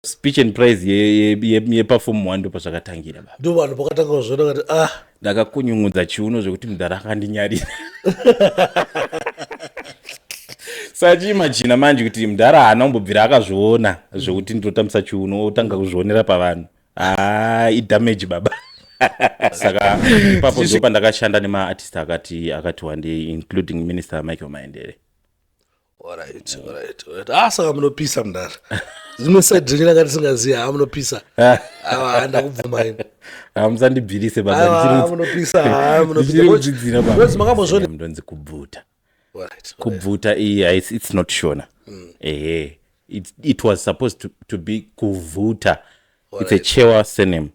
speech and praise ye perform wando pasvakatangira baba. Ndo vanhu pakatanga kuzviona kuti ndakakunyungudza chiuno zvekuti mudhara akandinyarira. Sachiimagina manje kuti mudhara haana kumbobvira akazviona zvekuti ndinotambisa chiuno otanga kuzvionera pavanhu. Idamage baba. Saka ipapo ndo pandakashanda nemaartist akati one day including Minister Michael Maendere. Alright. Saka munopisa mudhara. Zvimwe side renyu ranga tisingaziva munopisa. Ndakubvuma ini. Musandibvirise baba. Munopisa. Ndichidzidzira baba. Because makambozvona ndonzi kubvuta. Alright. Kubvuta it's not Shona. It was supposed to be kuvuta. It's a Chewa surname.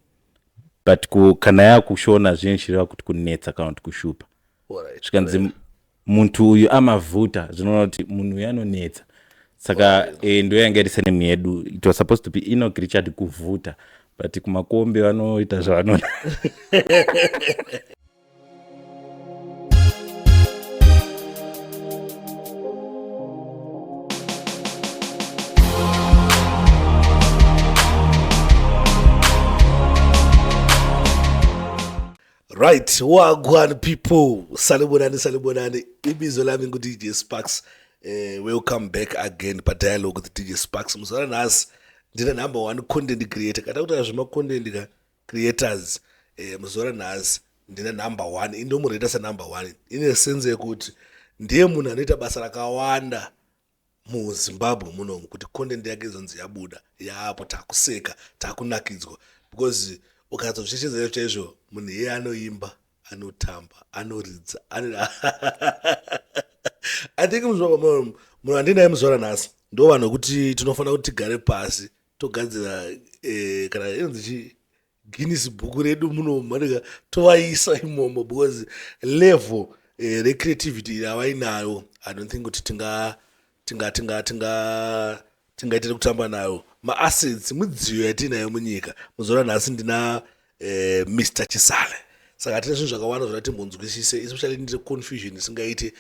But kana yakushona zvinshirira kuti kunetsa kana kuti kushupa. Zvikanzi muntu uyu amavuta zvinova kuti munhu uyu anonetsa. Saka ndo yanga iri surname yedu. It was supposed to be Enoch Richard kuvuta. But kumakombe vanoita zvavanoda. Right, wagwan people, salibonani, ibizo lami ngu DJ Sparks. Welcome back again pa dialogue with DJ Sparks. Muzwana nasi, ndina number one content creator. Kata kuti azvima content creators, muzwana nasi, ndina number one. Indo mureta sa number one. Ine sense yekuti, ndiye munhu anoita basa rakawanda mu Zimbabwe muno kuti content yake zonzi yabuda, yapo takuseka, takunakidzwa. Because ukazozvichedzera chaizvo munhu iye anoimba anotamba anoridza I think munhu andinaye muzora nhasi ndo vanhu vekuti tinofanira kuti tigare pasi togadzira kana inonzi Guinness bhuku redu muno manika tovaisa imomo because level recreativity yavainayo I don't think kuti tingaitira kutamba nayo ma-assets mudziyo yatinayo munyika muzora nhasi ndina Mr. Chisale saka tine zvinhu zvakawanda zvati mbonzwisise especially ndine confusion isingaiti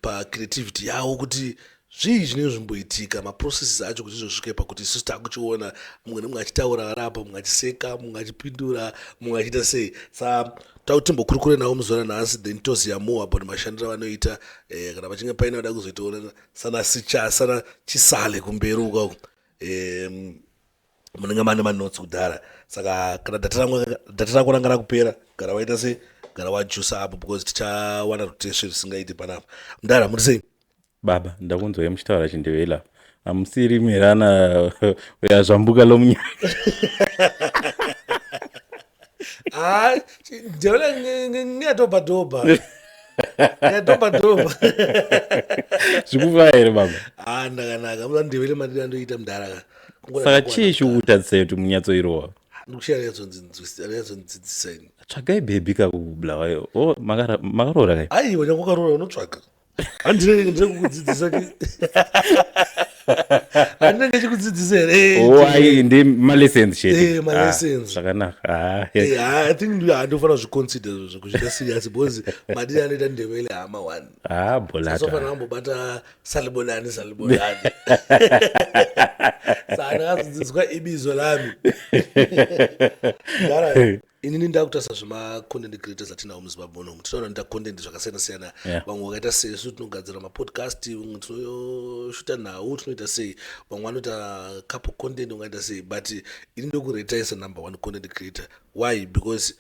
pa-creativity yawo kuti zvii zvinenge zvimboitika ma-processes acho kuti zvosvike pakuti isusu takuchiona mumwe nemumwe achitaura rapa mumwe achiseka mumwe achipindura mumwe achiita sei saka takuti timbokurukure nawo muzora nhasi then toziya more about mashandiro avanoita kana pachinge paina vada kuzoitaona sana Chisale kumberi ukako munenge mane manotsi kudhara saka kana data rako ranga rakupera gara waita sei gara wajusa apo because tichawana roteshe risingaiti panapa mudhara muri sei baba ndakunzwa muchitaura chindevela hamusiri mherana yazvambuka lomunyika ndevela ngeyatobhadhobha zvikufa here baba ndakanaka muda ndevele madiri andoita mudhara saka chii chikutadzisa kuti munyatsoirowa ndikushira anyatsondzidzisa ini tsvagai bhebi kakubulawayo makaroora kai aiwa nyangokaroora unotsvaga handinenge kukudzidzisa handinenge chikudzidzisa here ndi malessons chete malessons zvakanaka I think handofana zviconsider zvekuchita serious because madiri anoita ndevele hama one bolata ambobata salibonani saka ndakazodzidziswa ibizo lami inini ndakutarisa zvema-content creators atinawo muzimbabwe munomu tinoona nita content zvakasiyana-siyana vamwe vakaita sei su tinogadzira mapodcast vamwe tinoshuta nhau tinoita sei vamwe vanoita couple content ungaita sei but ini ndokureta isa number one content creator why because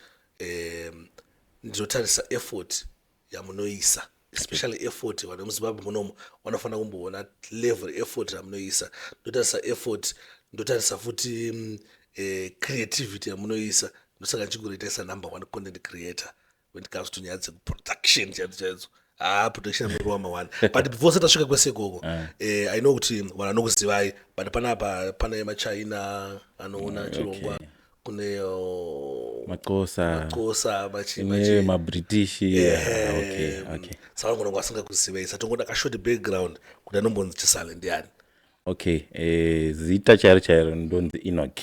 ndinotarisa effort yamunoisa especially effort vanhu vemuzimbabwe munomu vanofanira kumboona level effort yamunoisa ndotarisa effort ndotarisa futi creativity yamunoisa ndosaka ndichigureta isa number one content creator when it comes to nyaya dzekuproduction chaidzo production amurowa one but before tasvika kwesekoko I know kuti vanhu vanokuzivai but panapa pane machina anoona chirongwa kune makosa mabritish saka ngonongo asingakuzivai satongoda kashort background kuti anombonzi Chisale ndiani zita chairo ndonzi Enoch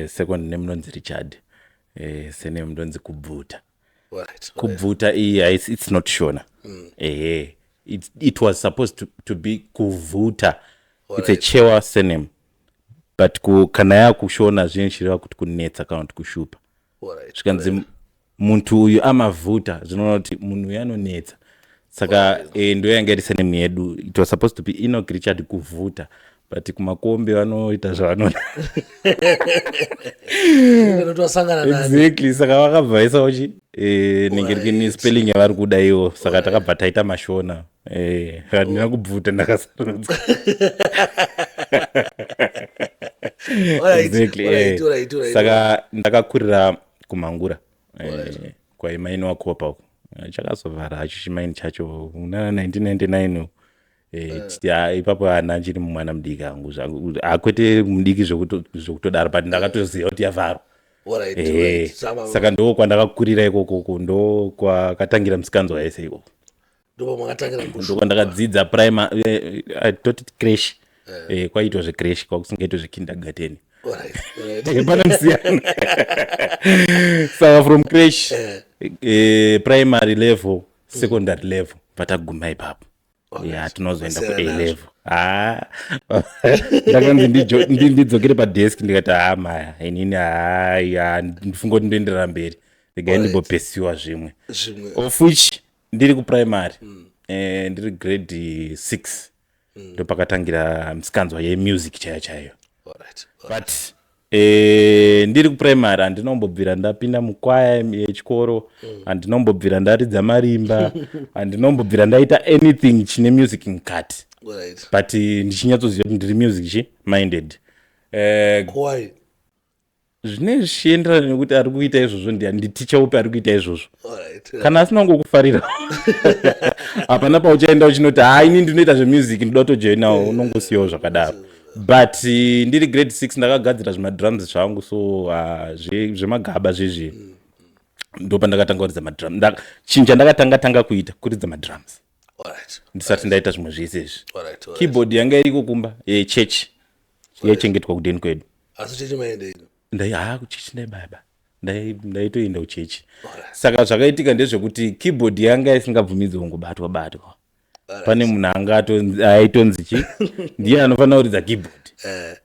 second name ndonzi Richard surname ndonzi Kubvuta Kubvuta it's not Shona it was supposed to be Kuvuta. It's a Chewa surname, but kana yakushona zvinhu kuti kunetsa kana kuti kushupa zvikanzi muntu uyu amavhuta zvinoona kuti munhu uyu anonetsa saka ndo yanga iri senemu yedu. It was supposed to be Enoch Richard kuvhuta but kumakombe vanoita zvavanoda exactly saka vakabva uchi ningerikini spelling yavari kuda iwo saka takabva taita mashona handina kubvuta ndakasarudza exactly saka ndakakurira kumhangura kwaimaini wakopa uko chakazovhara hacho chimaini chacho una 1999 ipapo hana chiri mumwana mudiki hangu akwete mudiki zvekutodaro but ndakatoziva kuti yavharwa saka ndo kwandakakurira ikoko ndo kwakatangira musikanzwa yese ikoko ndo kwandakadzidza primary toti crash kwaitwa zvecrash kwakusingaitwa zvekindergarten pana musiyana saka from crash primary level secondary level pataguma ipapo tinozoenda ku A level ndakanzi ndidzokere padesk ndikati maya inini ndifunga kuti ndoenderera mberi regai ndimbopesiwa zvimwe of which ndiri kuprimary ndiri grade 6 ndo pakatangira musikanzwa yemusic chaiyo but ndiri kuprimary handinombobvira ndapinda mukwaya yechikoro handinombobvira ndaridza marimba handinombobvira ndaita anything chine music mukati but ndichinyatsozviva kuti ndiri music minded zvine zvichienderana nekuti ari kuita izvozvo nditicha upi ari kuita izvozvo kana asina kungokufarira hapana pauchaenda uchinoti ini ndinoita zvemusic ndoda kutojoinawo unongosiyawo zvakadaro but ndiri grade 6 ndakagadzira zvemadrums zvangu so zvemagaba zvezvi ndo pandakatanga kuridza madrum chinhu chandakatanga kuita kuridza madrums ndisati ndaita zvimwe zvese izvi keyboard yanga iriko kumba yechechi yaichengetwa kudeni kwedu kuchechi ndaibaba ndaitoenda kuchechi saka zvakaitika ndezvekuti keyboard yanga isingabvumidzi kungobatwa pane munhu anga aitonzi chi ndiye anofanira kuridza keyboard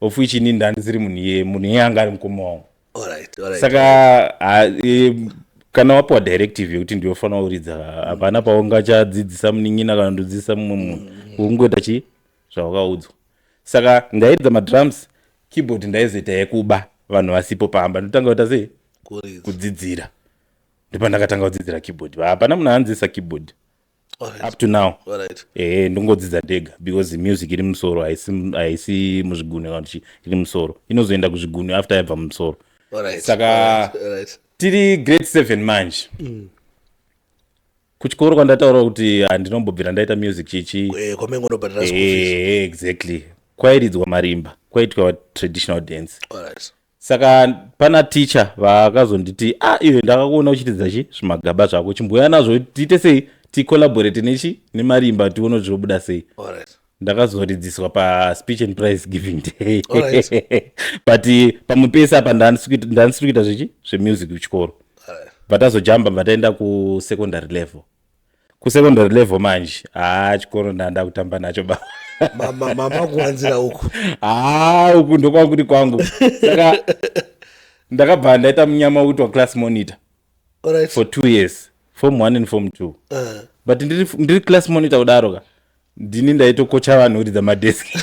of which ini ndandisiri munhu iye anga ari mukoma wangu saka kana wapiwa directive yekuti ndiofanira kuridza hapana paungachadzidzisa munin'ina kana ndodzidzisa mumwe munhu ungoita chi zvawakaudzwa saka ndairidza madrums keyboard ndaizoita yekuba vanhu vasipo pamba ndotanga kuita sei kudzidzira ndopandakatanga kudzidzira keyboard hapana munhu anzisa keyboard up to now ndongodzidza ndega because music iri musoro haisi muzvigune kana kuti iri musoro inozoenda kuzvigune after yabva mumusoro saka tiri grade 7 manje kuchikoro kwandataura kuti handinombobvira ndaita music chichi exactly kwairidzwa marimba kwaitwa traditional dance saka pana teacher vakazonditi iwe ndakakuona uchitidza chi zvimagaba zvako chimboya nazvo tiite sei ticollaborate nechi nemarimba tione zvobuda sei ndakazoridziswa paspeech and prize giving day but pamupesa apa ndanisiri kuita zvichi zvemusic kuchikoro but azojamba mataenda kusecondary level manje chikoro ndanda kutamba nacho mama kuwanzira uku uku ndokwangu kwangu saka ndakabva ndaita munyama wekuitwa class monitor for 2 years form 1 and form 2 but ndiri class monitor kudaro ndini ndaitokocha vanhu kuridza madeski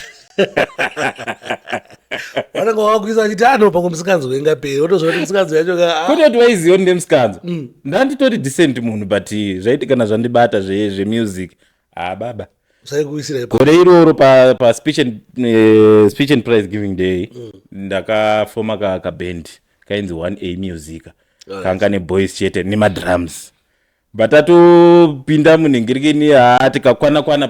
vanenge vakuisa vachiti anopa kumusikanzwa ingaperi otozvoti musikanzwa yacho kutoti vaiziva ndi musikanzwa ndanditori decent munhu but zvaitikana zvandibata zvemusic baba gore iroro paspeech and prize giving day ndakafoma kaband kainzi 1A musica kanga neboys chete nemadrums but atopinda munhengerekeni tikakwana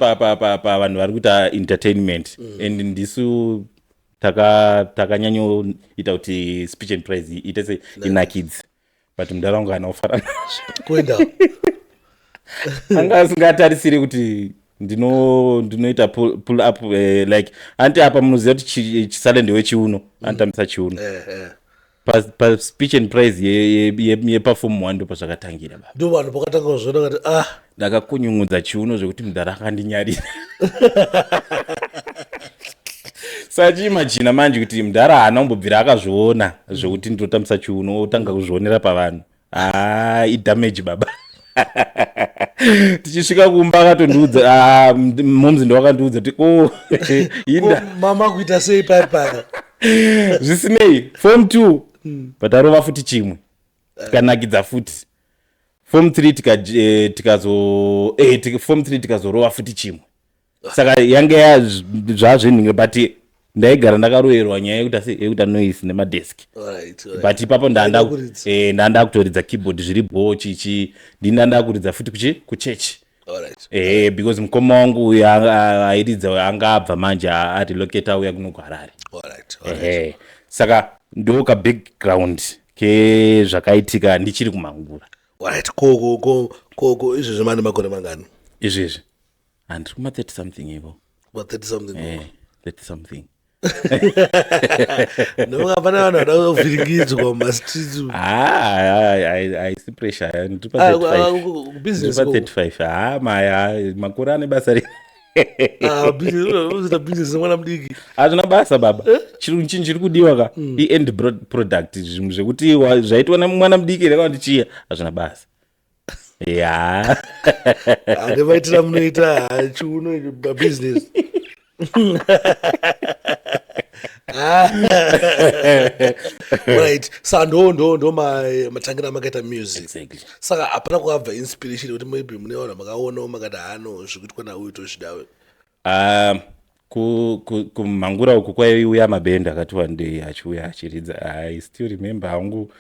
pavanhu vari kuita entertainment and ndisu takanyanyoita kuti speech and prize iite se inakidzi but mundaraunga anaofara kuenda anga asingatarisiri kuti ndinoita pull up like anti apa munoziva kuti chisale ndewechiuno antamisa chiuno paspeech and prize yepaform 1 ndo pazvakatangira baba ndo vanhu pakatanga kuzviona kuti ndakakunyungudza chiuno zvekuti mudhara akandinyarira sachiimagina manje kuti mudhara haana kumbobvira akazviona zvokuti ndotambisa chiuno otanga kuzvionera pavanhu idamage baba. Tichisvika kumba akatondiudza momzi ndo wakandiudza kuti mama kuita sei papa zvisinei form 2 but arova futi chimwe tikanakidza futi form 3 form 3 tikazorova futi chimwe saka yange zvazvenhinge but ndaigara ndakaroverwa nyaya yekuti noise nemadeski but ipapo ndanda kutoridza keyboard zviri bho chichi ndinanda kuridza futi kuchechi because mukoma wangu uyu airidza anga abva manje arilocate auya kuno kuHarare. Saka ndo ka background kezvakaitika ndichiri kuMangura. Koko izvezvi mane makore mangani? Izvezvi handiri kuma 30 something ivo. 30 something? 30 something. Nokapana vanhu vada kuvhiringidzwa mumastreets. Haisi pressure ndiri pa 35. Maya makore ane basa ri. Business mwana mudiki. Hazvina basa baba. Chinhu chinhu chiri kudiwa ka i-end product zvinhu zvekuti zvaitwa nemwana mudiki rekawandichiya hazvina basa. Andivaitira munoita chiuno business. Right. Sa ndo matangira makaita music. Exactly. Saka hapana kuabva inspiration kuti maybe muneona makaona makati hano zvikuitwa nauyu tozvidawe. Kumangura uku kwaiuya mabhendi akati wandei achiuya achiridza. I still remember hangu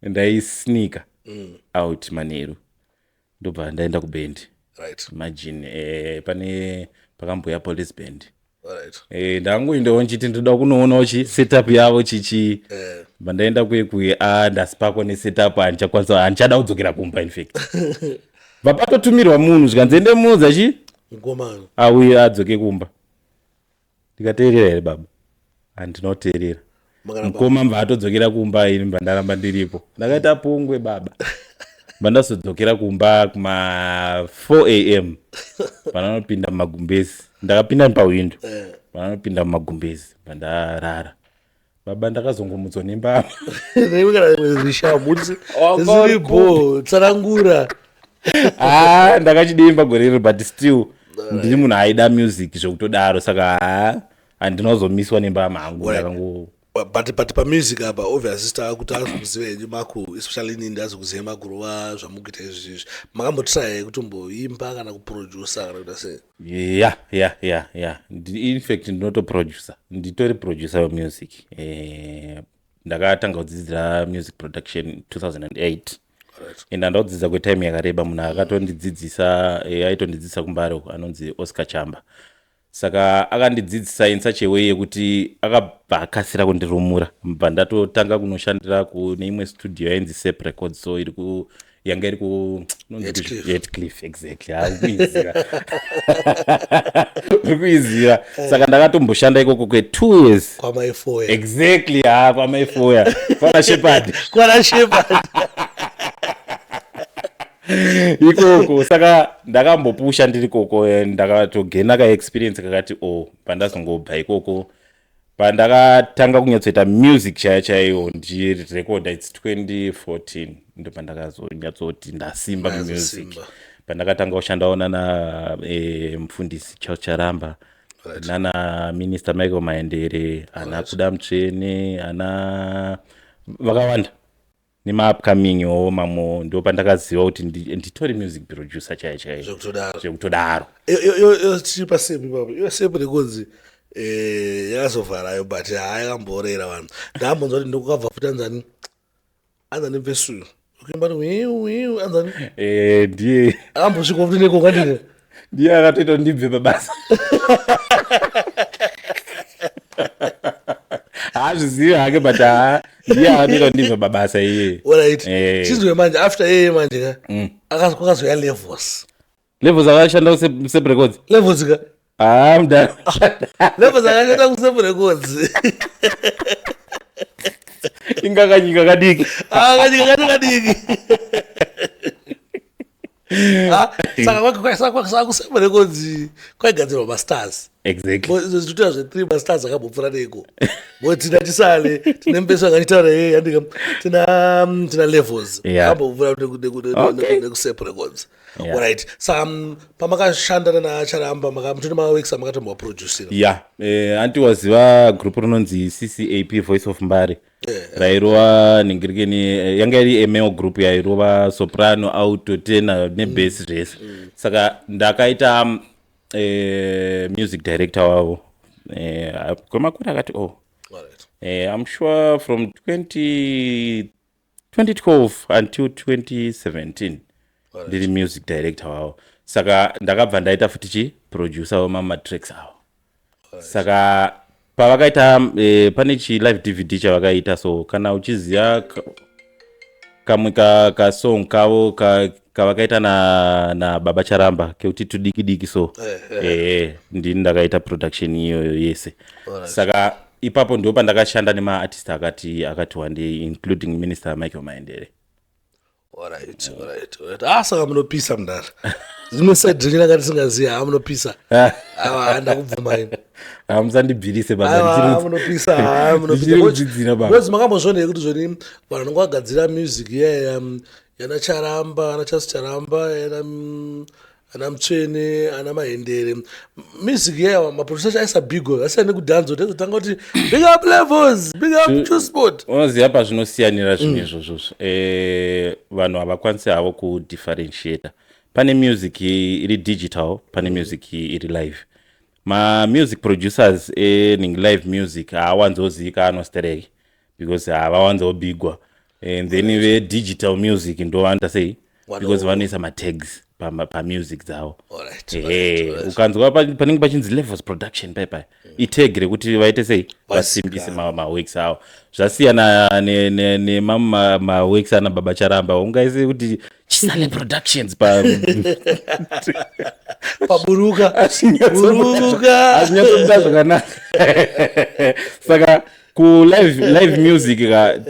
ndaisnika out Manheru ndobva ndaenda kubhendi. Right. Imagine pane pakambouya police band. Right. Ndangoendawo nchiti ndoda kunoonawo setup yavo chichi bandaenda kuye ndasipakwa nesetup handichada kudzokera kumba infact. Vapatotumirwa munhu zvikanzi ende muudza Ngomano auye adzoke kumba. Ndikateerera here baba? Handinoteerera. Mukoma mba atodzokera kumba ini mba ndaramba ndiripo. Ndakaita pungwe baba. Bandazodzokera kumba kuma 4 am vananopinda mumagumbezi. Ndakapinda pawindo vananopinda mumagumbezi bandarara baba ndakazongomudzwa nembama ziribo tsanangura. Ndakachidimba gore rero but still ndiri munhu aida music zvokutodaro saka handinozomiswa nembama hangu ndakango. But pamusic apa obviously star kuti azokuziva henyu mako especially nini azokuziva makurova zvamukuita izvizvi makambotry kutomboimba kana kuproducer kana kuita sei? In fact ndinotoproducer nditori producer wemusic. Ndakatanga kudzidzira music production 2008 enda ndakudzidza kwetime yakareba munhu akatondidzidzisa aitondidzidzisa kumbare anonzi Oscar Chamba. Saka akandidzidzisa in such a way yekuti akabva akasira kundirumura mbva ndatotanga kunoshandira kune imwe studio yainzi Sep Records so yanga iri ku Heathcliff. Exactly. Kuizira saka ndakatomboshanda ikoko kwe 2 years kwaMaifoya. Exactly. kwaMaifoya kwana Shepherd ikoko saka ndakambopusha ndiri koko ndakatogena kaexperience kakati pandazongobva ikoko pandakatanga kunyatsoita music chaiyo ndirecorda its 2014 ndo pandakazonyatsoti ndasimba mumusic pandakatanga kushandawo nana mufundisi Charles Charamba nana minister Michael Maendere ana Kuda Mutsvene ana vakawanda nemaupcoming mamo ndo pandakaziva kuti nditori music producer chaiyo zvekutodaro. Chipa Sep ipapo iyo Sep Records yakazovharayo but yakamborera vanhu. Ndambonzwa kuti ndokukabva futi anzani mvesuyo ukuimba wiu anzani ndiye akambosvika futi nekokandine ndiye akatoita ndibve pabasa. Hazvizivi hake but ndiye akatoita ndibve pabasa iye. Alright. Chizwe manje after yeye manje kwakazoya Levels akashanda kuSep Records. Levels ka mda Levels akashanda kuSep Records. ingakanyika kadiki kadiki saka kusema records kwaigadzirwa mastars exactly zvichitoita zve3 mastars akambopfuura neiko bo tina tisale tine mbeso akachitaura yandika tina levels akambopfuura nekusep records alright saka pamakashandana nacharamba mutone mawexa makatomba producera antiwaziva group rinonzi CCAP Voice of Mbare rairova ningirikeni yanga iri male group yairova soprano auto tenor nebass zvese saka ndakaita music director wavo kwemakore akati I'm sure from 2012 until 2017 ndiri music director wavo saka ndakabva ndaita futi producer wamamatracks avo saka pavakaita pane live DVD chavakaita, so kana uchiziva kamwe kasong kavo kavakaita na Baba Charamba keuti tudiki so ndini ndakaita production iyo yese. Saka ipapo ndo pandakashanda nema artist akati wande including Minister Michael Maendere. Alright. Saka munopisa mndara. Zimwe side ndina ngati singaziya munopisa. Ndakubvuma ine. Musandibhirise baba. Munopisa. Because makambozvona kuti zvoni vanhu vanenge vagadzira music yana Charamba, ana Charles Charamba, ana Mtsvene, ana Maendere. Music maproducer aisa bigo, asiyane kudhanzo, tanga kuti big up levels, big up True Sport. Unoziva pazvinosiyanira zvinhu izvozvo. Vanhu havakwanisi havo kudifferentiate. Pane music iri digital, pane music iri live. Music producers ning live music hawanzozivikanwa stereki because havawanzobigwa, and then ve digital music ndovanda sei because vanoisa matags pamusic dzavo. Ukanzwa panenge pachinzi levels production paipai itag rekuti vaite sei vasimbise maworks avo. Zvasiyana nemamwe maworks ana Baba Charamba ungaise kuti Chisale Productions paburuka azvinyatsomira zvakanaka. Saka ku live music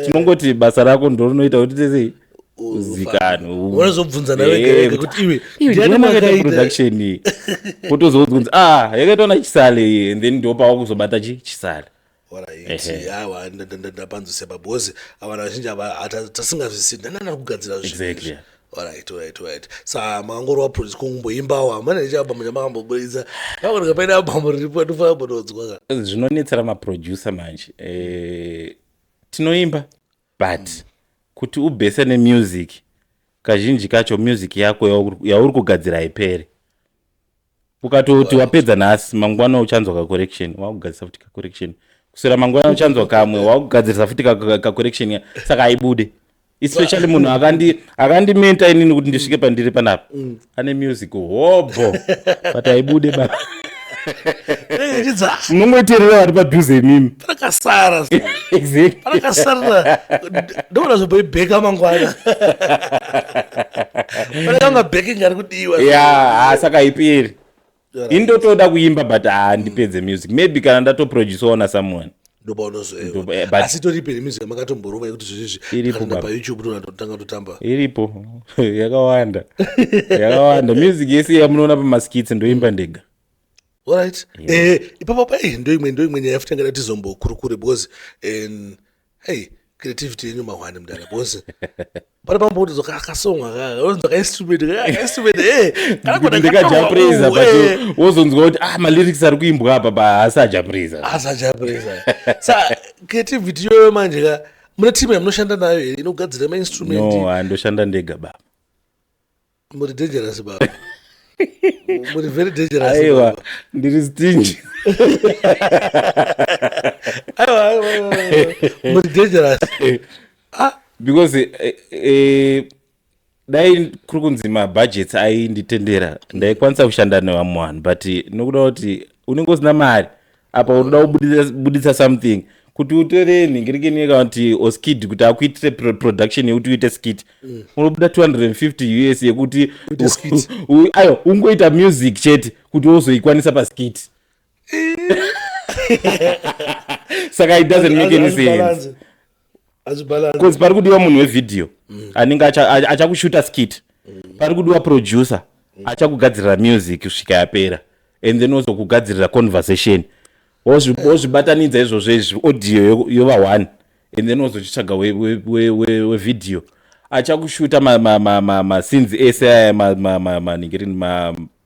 tinongoti basa rako ndo rinoita kuti sei uzikano unozobvunza nawe kuti iwe ndiani makaita production iyi kutozobvunza yakaitwa Chisale, and then ndo pawakuzobata Chisale. Hawa ndapanzose babhozi avana vazhinji tasingazvisi ndanana kugadzira exactly. Alright. Sa mangoro produce kungumboimbawa mana chaba munyamakambobudisa vakoneka paina bambo riripo tofa bododzwa zvinonetsera maproducer manje tinoimba but kuti ubhese nemusic kazhinji kacho music yako yauri kugadzira haiperi. Ukatoti wapedza nhasi mangwana uchanzwa kacorrection wakugadzisa futi kacorrection, kusera mangwana uchanzwa kamwe wakugadzirisa futi kacorrection, saka haibude. Especially munhu akandimenta inini kuti ndisvike pandiri panapa ane music hobo but haibude baba. Munongoiterera vari padhuze mimi pakasara exactly pakasara ndona zvoboibheka mangwana panekanga backing ari kudiwa saka haiperi. Indotoda kuimba but ndipedze music maybe kana ndatoproducewa na someone asi toripe nemusic makatomborova yekuti zvizvi kana paYouTube totanga totamba iripo yakawanda music yese yamunoona pamaskits ndoimba ndega. Alright. Ipapa ndo imwe nyaya yafuti ngada tizombokurukure because creativity yenyu mahwani mdala because pari pamboti zvakasonga unonzwa kainstrument kana ndikajapraiser but wozonzwa kuti malyrics ari kuimbwa apa asajapraiser sa creativity yoyo manje mune team yamunoshanda nayo here inogadzira mainstrument? No, andoshanda ndega baba. Muri dangerous baba. Muri very dangerous. Aiwa, ndiri stingy. Aiwa. Muri dangerous. Because dai kuri kunzi mabudgets ainditendera ndaikwanisa kushanda nevamwe vanhu but nokuda kuti unenge usina mari apa unoda kubudisa something kuti utore nhingirikeni yekuti oskid kuti akuitire production yekuti uite skit unobuda 250 US yekuti ayo ungoita music chete kuti uzoikwanisa paskit. Saka it doesn't make any sense. Because pari kudiwa munhu wevideo anenge achakushuta skit, pari kudiwa producer achakugadzirira music kusvika yapera and then ozokugadzirira conversation wozvibatanidza izvozvo audio yova 1 and then ozochitsvaga wevideo achakushuta mascenes ese aya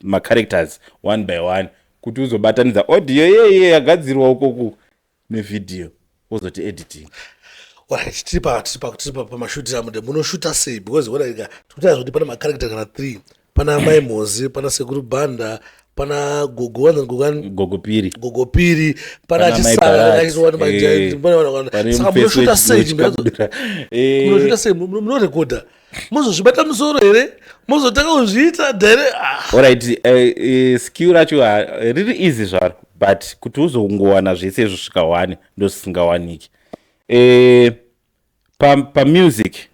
macharacters one by one kuti uzobatanidza audio yeye yagadzirwa ukoko nevideo wozoti editing. Alright, tiripa pamashutira mude munoshuta sei because whatever tikutaizvoti pana macharacter kana 3 pana Mai Mozi pana Sekuru Banda pana gogo piri pana chisara saka munoshuta sei munoshuta sei munorekodha muzozvibata musoro here muzotanga kuzviita dhere. Alright, skill racho riri easy zvaro but kuti uzongowana zvese izvo svika 1 ndo zvisingawaniki. Music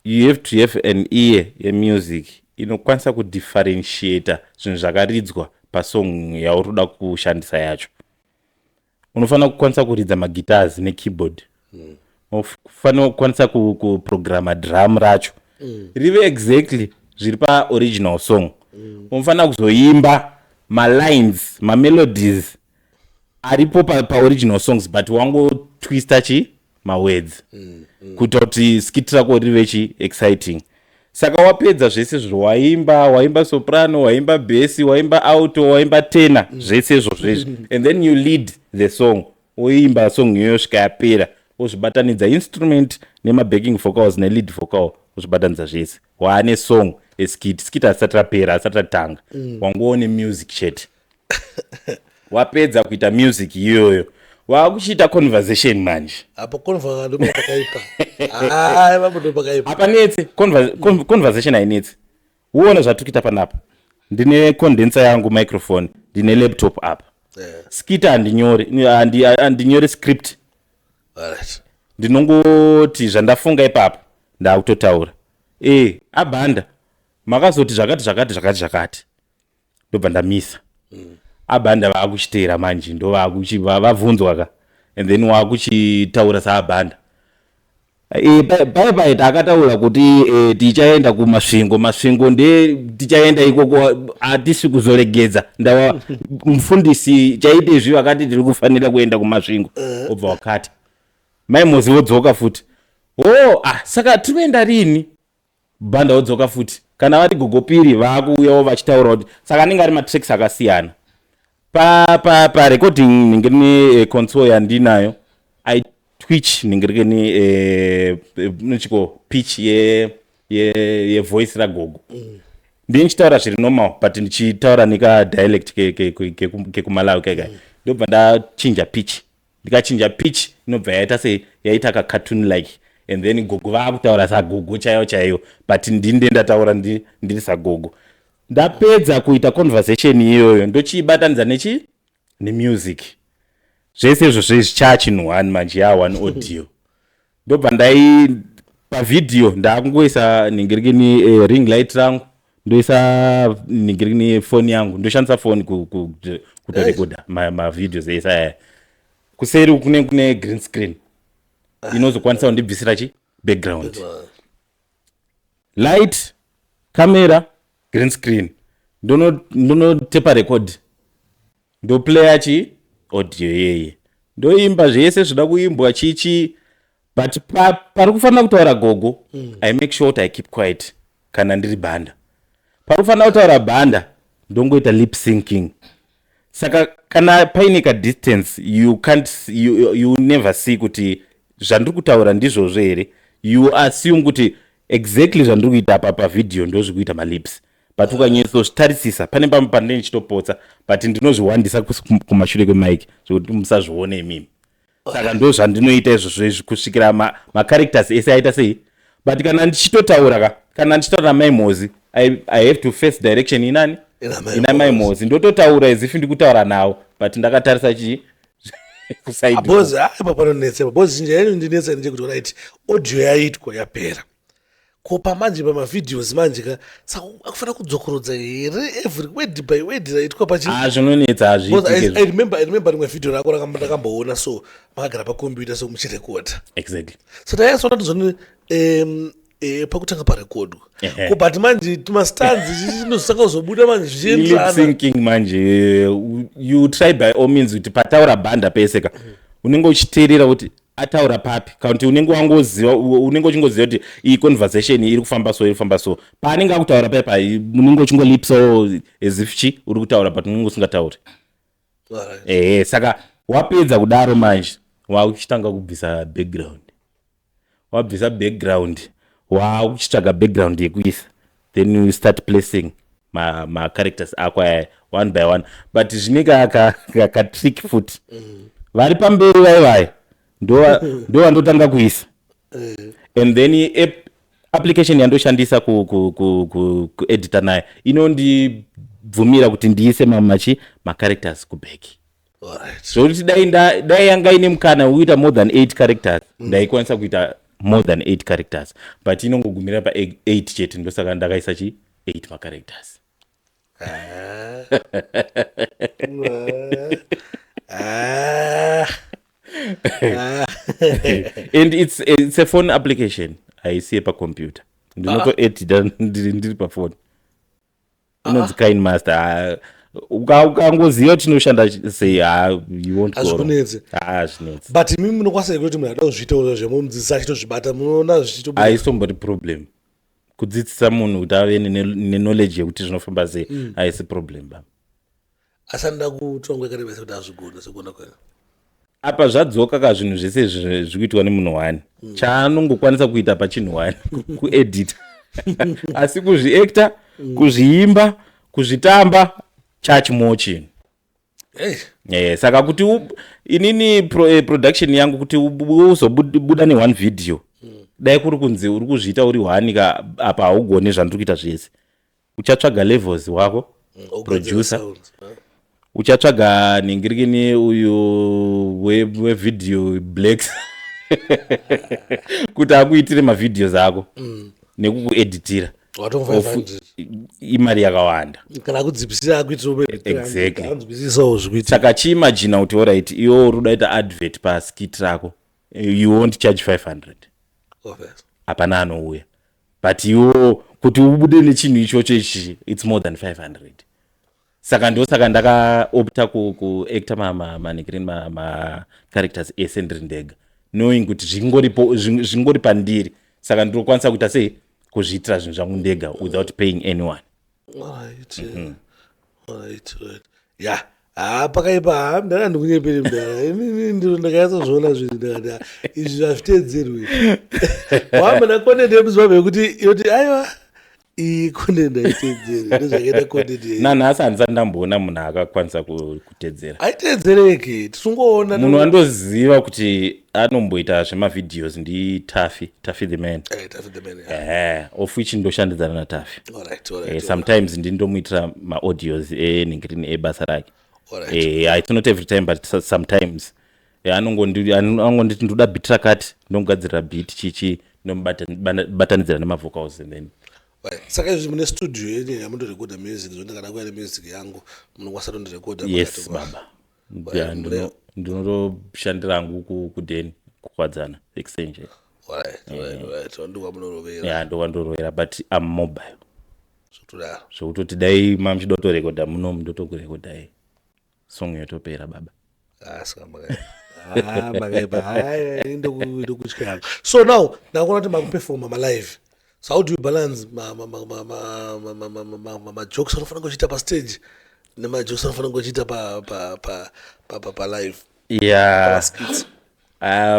you have to have an ear yemusic inokwanisa kudifferentiata zvinhu zvakaridzwa pasong yaurikuda kushandisa yacho. Unofanira kukwanisa kuridza magitars nekeyboard, unofanira kukwanisa kuprograma drum racho rive exactly zviri paoriginal song. Unofanira kuzoimba malines mamelodies aripo paoriginal songs but wangotwista mawords kuita kuti skit rako rive exciting. Saka wapedza zvese waimba soprano, waimba bass, waimba alto, waimba tenor, zvese izvozvo and then you lead the song, woimba song iyoyo svika yapera wozvibatanidza instrument nemabacking vocals nelead vocal wozvibatanidza zvese waane song skit asati rapera asati ratanga wangoone music chete. Wapedza kuita music iyoyo wakuchiita conversation manje apo conversation hapanetse conversation hainetse. Uona zvatirikuita panapa, ndine condenser yangu microphone, ndine laptop apa, skit handinyore script, ndinongoti zvandafunga ipapo ndakutotaura. Abhanda makazoti zvakati ndobva ndamisa. Abhanda vakuchiteera manje ndo vabvunzwa ka and then wakuchitaura saabhanda. Bye takataura kuti tichaenda kumasvingo nde tichaenda ikoko atisi kuzoregedza ndawa mufundisi chaite zvi vakati tiri kufanira kuenda kumasvingo obva wakati Mai Mozi wodzoka futi saka tinoenda rini bhanda wodzoka futi kana vari gogo piri vakuuyawo vachitaura kuti saka anenge ari matracks akasiyana pa recording ningiri console yandinayo I twitch ningiri nchiko pitch ye voice ragogo ndinchitaura zviri normal but ndichitaura nika dialect kekumalawi kega ndobva ndachinja pitch ndikachinja pitch inobva yaita ka cartoon like and then gogo vakutaura sagogo chaiyo but ndinde ndataura ndiri sagogo. Ndapedza kuita conversation iyoyo ndochibatanidza nemusic zvese izvo zvichachinhu 1 manje ya1 audio ndobva ndai pavideo ndakungoisa ningirikini ring light rangu ndoisa ningirikini phone yangu ndoshandisa phone kutorekoda mavideos esa kuseri kune green screen inozokwanisa kundibvisira background light camera green screen ndonotepa record ndoplaya audio yeye ndoimba zvese zvoda kuimbwa but pari kufanira kutaura gogo I make sure that I keep quiet kana ndiri bhanda. Pari kufanira kutaura bhanda ndongoita lip syncing. Saka kana paine ka distance you never see kuti zvandiri kutaura ndizvozvo here, you assume kuti exactly zvandiri kuita apa pavideo ndozvikuita malips but ukanyesozvitarisisa pane pamwe pandine ndichitopotsa but ndinozviwandisa kumashure kwemic zvokuti musazvione imimi. Saka ndo zvandinoita izvozvo kusvikira macharacters ese aita sei but kana ndichitotaura kana ndichitaura Mai Mozi I have to face direction ina Mai Mozi ndototaura as if ndikutaura nawo but ndakatarisa kuside bozi papanonetsa bozi nje yenyu ndinetsa kuti right audio yaitwa yapera ko pamanje pamavideos manje ka saka akufanira kudzokorodza here every word by word raitwa pachi zvinonetsa azvitike. I remember rimwe video rako rakamboona so makagara pacomputer so muchirekoda exactly so taisona tizoni pakutanga parekodwa but manje tumastanzi chinosaka kuzobuda manje zvichienzana thinking manje you try by all means kuti pataura bhanda pese ka unenge uchiteerera kuti ataura papi kuti unenge uchingoziva kuti iyi conversation iri kufamba so paanenge akutaura paipa unenge uchingolipsawo as if uri kutaura but unenge usingatauri. Saka wapedza kudaro manje wakuchitanga kubvisa background, wabvisa background wakuchitsvaga background yekuisa, then you start placing ma characters ako one by one, but zvinenge ka trick foot vari pamberi vaivaya ndo vandotanga kuisa and then application yandoshandisa kuedita nayo inondibvumira kuti ndiise ma characters kubeki. So dai yanga ine mukana uita more than 8 characters ndaikwanisa kuita more than 8 characters but inongogumira pa 8 chete, ndosaka ndakaisa 8 ma characters. And it's a phone application. I see pa computer. Ndinotoedita ndiri pa phone. Inonzi Kind Master. Ukangoziva kuti chinoshanda sei you won't go. Azvinetsi. Azvinetsi. But mimi munokwasa kuti munhu ada kuzviita zvemudzidzisa achitozvibata munoona zvichito. Aisimbori problem. Kudzidzisa munhu kuti ave neknowledge yekuti zvinofamba sei aisi problem ba. Asanda kutongwa kana bese kuti azvigona sekuona kwena. Apa zvadzoka ka zvinhu zvese zvikuitwa nemunhu wani chaanongokwanisa kuita pachinhu wani kuedita asi kuzviactor kuzviimba kuzvitamba chachimochi. Saka kuti inini production yangu kuti uzobuda ne one video dai kuri kunze uri kuzviita uri wani ka apa haugone zvandiri kuita zvese, uchatsvaga levels wako producer, uchatsvaga ningirikini uyu wevideo blacks kuti akuitire mavideos ako nekukueditira imari yakawanda kana kudzipisira akuitira exactly. Saka chiimagine kuti alright iwo uri kudaita advert pa skit rako you won't charge 500 hapana anouya but iwo kuti ubude nechinhu ichocho ichi it's more than 500. Saka ndosaka ndakaopta kuactor ma characters ese ndiri ndega knowing kuti zvingori pandiri, saka ndinokwanisa kuita sei kuzviitira zvinhu zvangu ndega without paying anyone. Alright. Yeah. Pakaipa ndanga ndikunyepere mdara ini ndakanyatsoona zvinhu ndakati izvi hazviteedzerwi wamba ndakonende yemuzimbabwe yekuti yoti aiwa iyi konende aiteedzeri ndozvakaita konende nanhasi handisati ndamboona munhu akakwanisa kuteedzera. Aiteedzereke tisungoona munhu andoziva kuti anomboita zvemavideos ndi Taffy the Man. Of which ndoshandidzana naTaffy. Sometimes ndindomuitira maaudios enhingirini ebasa rake. It's not every time but sometimes anongonditi ndoda beat rakati ndongadzirira beat chichi ndomubatanidzira nemavocals and then saka izvi mune studio yenyu yamundorekodha music zvonde kana kuya nemusic yangu munokwanisa tondirekodha. Yes baba, ndinotoshandira hangu kudeni kukwadzana exchange. Ndokwandorovera but I'm mobile zvokutoti dai mamuchida kutorekodha muno mundotokurekodhai song yotopera baba. So now ndakuona kuti makuperforma malive, so how do you balance majokes anofanira kuchiita pastage nemajokes anofanira kuchiita pa live?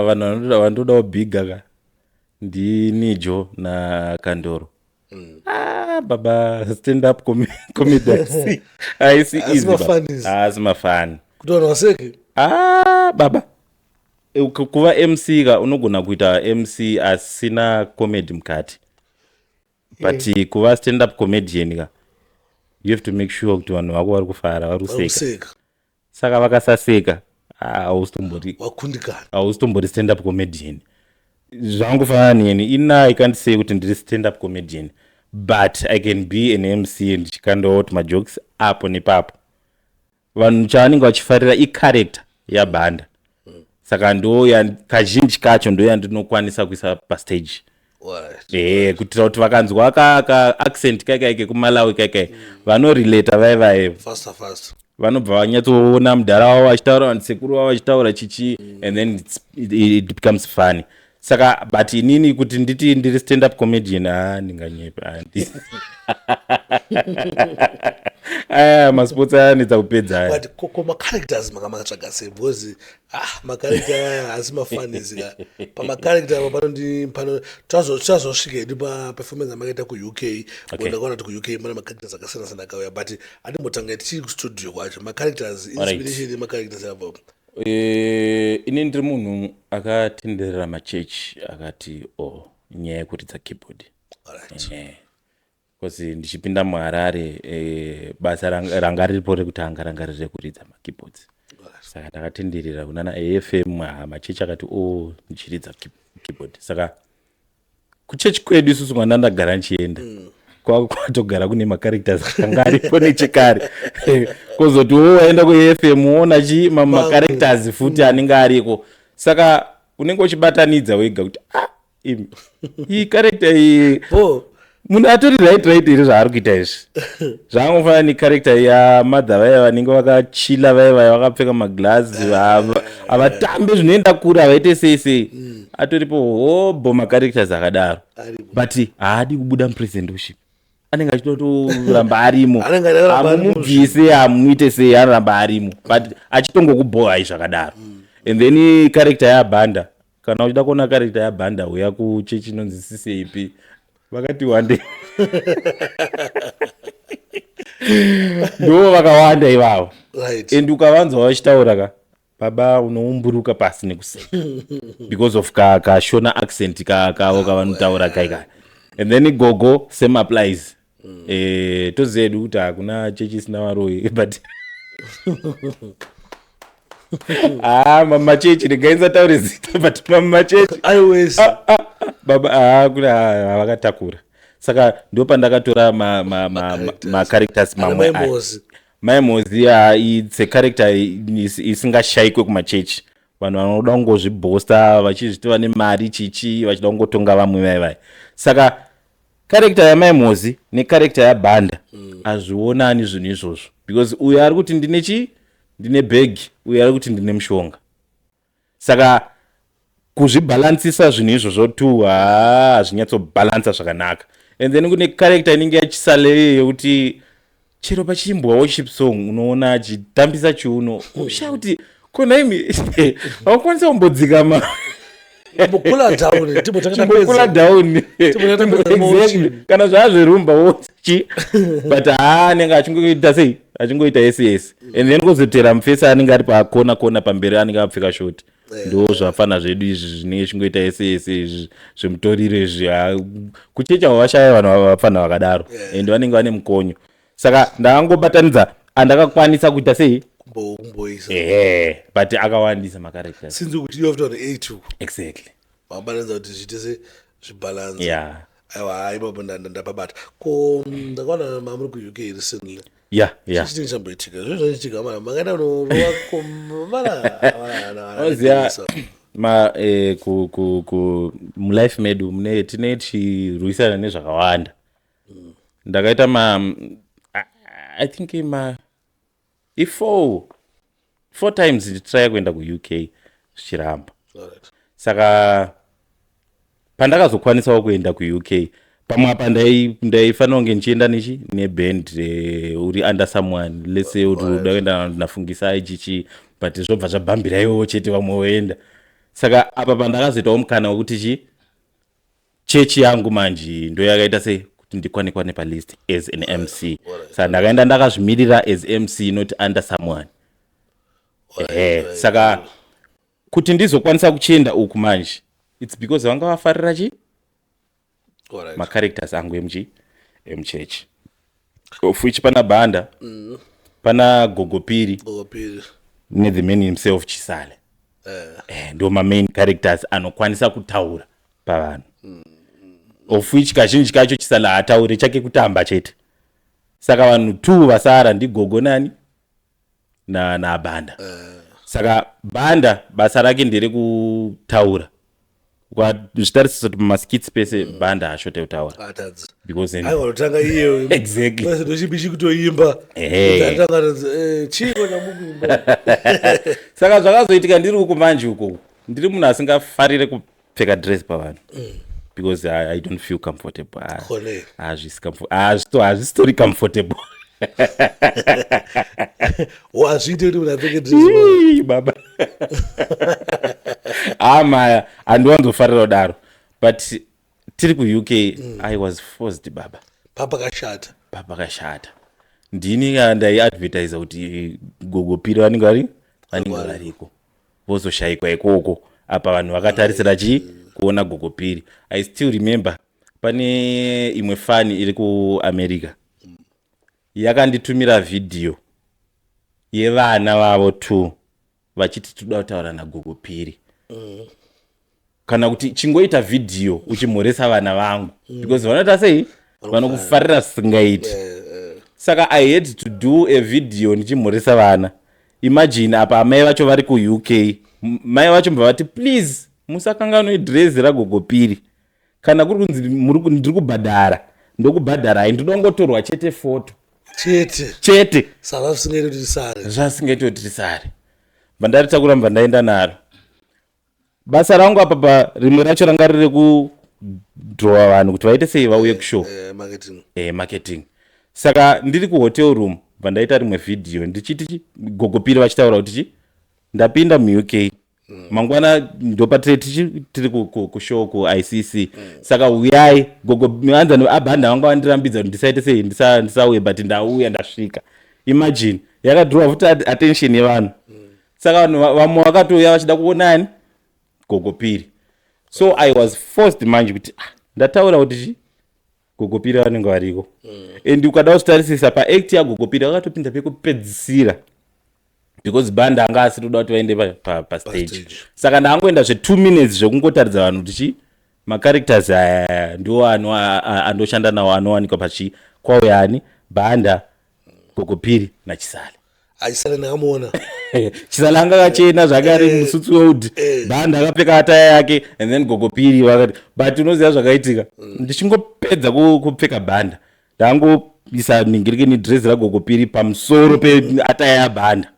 Vanhu vandodawo bhiga ka ndinijo naKandoro. Baba stand up comedians aisi easy baba, mafani kuti vanhu vaseke. Baba kuva MC ka unogona kuita MC asina comedy mukati but kuva stand up comedian ka you have to make sure kuti vanhu vako vari kufara vari kuseka. Saka vakasaseka haustombori stand up comedian. Zvangofanana neni ina I can't say kuti ndiri stand up comedian but I can be an MC ndichikandawo kuti majokes apo nepapo vanhu chavanenge vachifarira icharacter yabhanda. Saka ndo kazhinji kacho ndo yandinokwanisa kuisa pastage Alright. Kuitira kuti vakanzwa ka accent kaikai kumalawi kaikai vanorelata vai Faster. vanobva vanyatsoona mudhara wavo vachitaura sekuru wavo vachitaura chichi and then it becomes funny. Saka but inini kuti nditi ndiri stand up comedian ndinganyepa masports anetsa kupedza but koma characters makamatsvaga sei because macharacter asi mafanizi pama character pano tazosvika edu pa performance amakaita ku-UK ndakaona kuti ku-UK mana macharacters akasiyana akauya but atimbotanga tichiri kustudio kwacho macharacters inspiration yemacharacters yabva ini ndiri munhu akatenderera machechi akati nyaya yekuridza keyboard because ndichipinda muHarare basa ranga riripo rekutanga ranga riri kuridza makeyboards saka takatenderera kunana AFM machechi akati ndichiridza keyboard saka kuchechi kwedu isusu mwana ndagara nchienda kwatogara kune macharacters akanga aripo nechekare kozoti waenda kuAFM uona macharacters futi anenge ariko saka unenge uchibatanidza wega kuti iyi character iyi munhu atori right iri zvaari kuita izvi zvaangofanana necharacter yamadha vaya vanenge vakachila vaya vakapfeka maglazi havatambe zvinoenda kure havaite sei atoripo hobho macharacters akadaro but haadi kubuda mupresentation anenge achitotoramba arimo hamumubvise hamuite sei anoramba arimo but achitongokubhohai zvakadaro and then character yabhanda kana uchida kuona character yabhanda uya kuchechi inonzi CCAP vakati wande ndo vakawanda ivavo and ukavanzwa vachitaura baba unoumburuka pasi nekuseka because of kashona accent kavo kavanotaura kaikai and then gogo same applies tozedu kuti hakuna chechi isina varoi but mamachechi ndingainza taure zita but mamachechi baba kuna havakatakura saka ndo pandakatora macharacters mamwe maimozi it's a character isingashayikwe kumachechi vanhu vanoda kungozvibhosta vachizviti vane mari chichi vachida kungotonga vamwe vai saka character yamaimozi necharacter yabhanda hazvionani zvinhu izvozvo because uyo ari kuti ndine bhegi uyo ari kuti ndine mushonga saka kuzvibhalansisa zvinhu izvozvo tu hazvinyatsobhalansa zvakanaka and then kune character inenge yachisale yekuti chero pachiimbwawo chip song unoona achitambisa chiuno usha kuti kona imi haukwanisa kumbodzika chimbokula down kana zvazverumba wochi but anenge achingoita sei achingoita yes and then kozotera mufesi anenge ari pakona pamberi anenge apfeka shoti ndo zvafana zvedu izvi zvinenge chingoita yes zvemutoriro izvi kuchecha washaya vanhu vafana vakadaro and vanenge vane mukonyo saka ndakangobatanidza andakakwanisa kuita sei but akawandisa macharacters since kuti you have done A2 exactly mabanza kuti zviite zvibalance aiwa haipo ndapabata ko ndakaona mamuri ku-UK recently chichinenge chamboitika zvo zvachitika mana makaenda unorowa oziya mulife medu tine tichirwisana nezvakawanda ndakaita I think four times ndichitry kuenda ku-UK zvichiramba saka pandakazokwanisawo kuenda ku-UK pamwe apa ndaifanira kunge ndichienda neband uri under someone let's say kuti uda kuenda nafungisa ichichi but zvobva zvabhambira iwowo chete vamwe voenda saka apa pandakazoitawo mukana wekuti chechi yangu manje ndo yakaita sei kuti ndikwane palist as an MC saka ndakaenda ndakazvimirira as MC not under someone saka kuti ndizokwanisa kuchienda uku manje it's because vanga vafarira macharacters angu emuchechi ofuichi pana bhanda pana gogopiri nethe man himself Chisale ndo main characters anokwanisa kutaura pavanhu ofuichi kazhinji kacho Chisale haatauri chake kutamba chete saka vanhu 2 vasara ndigogo nani nabhanda saka bhanda basa rake ndere kutaura ukazvitarisisa kuti pamaskits pese bhanda haashota kutaura atadzi because aiwa kutanga iyo exactly basi ndochibichi kutoimba chiko nyamukuimba saka zvakazoitika ndiri uku manje uko ndiri munhu asingafarire kupfeka dress pavanhu because I don't feel comfortable hazvistori comfortable hazviite kuti munhu apfeke dress baba maya handiwanzofarira kudaro but tiri kuuk I was forced baba papakashata ndini ndaiadvertisa kuti gogopiri vanenge variko vozoshayikwa ikoko apa vanhu vakatarisira kuona gogopiri. I still remember pane imwe fani iri kuamerica yakanditumira vhidhiyo yevana vavo 2 vachiti toda kutaura nagogopiri kana kuti chingoita vhidhiyo uchimhoresa vana vangu because vanoita sei vanokufarira zvisingaiti saka I had to do a video ndichimhoresa vana. Imagine apa mai vacho vari kuuk mai vacho mbavati please musakanganwe dhirezi ragogopiri kana kuri kunzi ndiri kubhadhara ndokubhadhara hai ndinongotorwa chete foto chete zvazvisingaiti kuti tisare vandaritakura mbva ndaenda naro. Basa rangu apa rimwe racho ranga riri kudhrowa vanhu kuti vaite sei vauye kushow marketing. Saka ndiri kuhotel room vandaita rimwe vhidhiyo ndichiti gogopiri vachitaura kuti ndapinda muuk mangwana ndopatiri kushow kuICC saka uyai gogoanza abhanda vanga vandirambidza kuti ndisaite sei ndisauye but ndauya ndasvika. Imagine yakadhrowa futi attention yevanhu saka vanhu vamwe vakatouya vachida kuonani gogopiri. So I was forced manje kuti ndataura kuti gogopiri vanenge variko and ukada kuzvitarisisa paact yagogopiri vakatopinda pekupedzisira because banda anga asiri kuda kuti vaende pastage saka ndaangoenda 2 minutes zvekungotaridza vanhu kuti macharacters aya ndiwo anoshanda nawo anowanikwa kwauya ani banda gogopiri nachisale. Chisale ndakamuona Chisale anga akachena zvakare musutsu weudi banda akapfeka ataya yake and then gogopiri vakati but unoziva zvakaitika ndichingopedza kupfeka banda ndangoisa mingirikeni dress ragogopiri pamusoro peataya yabhanda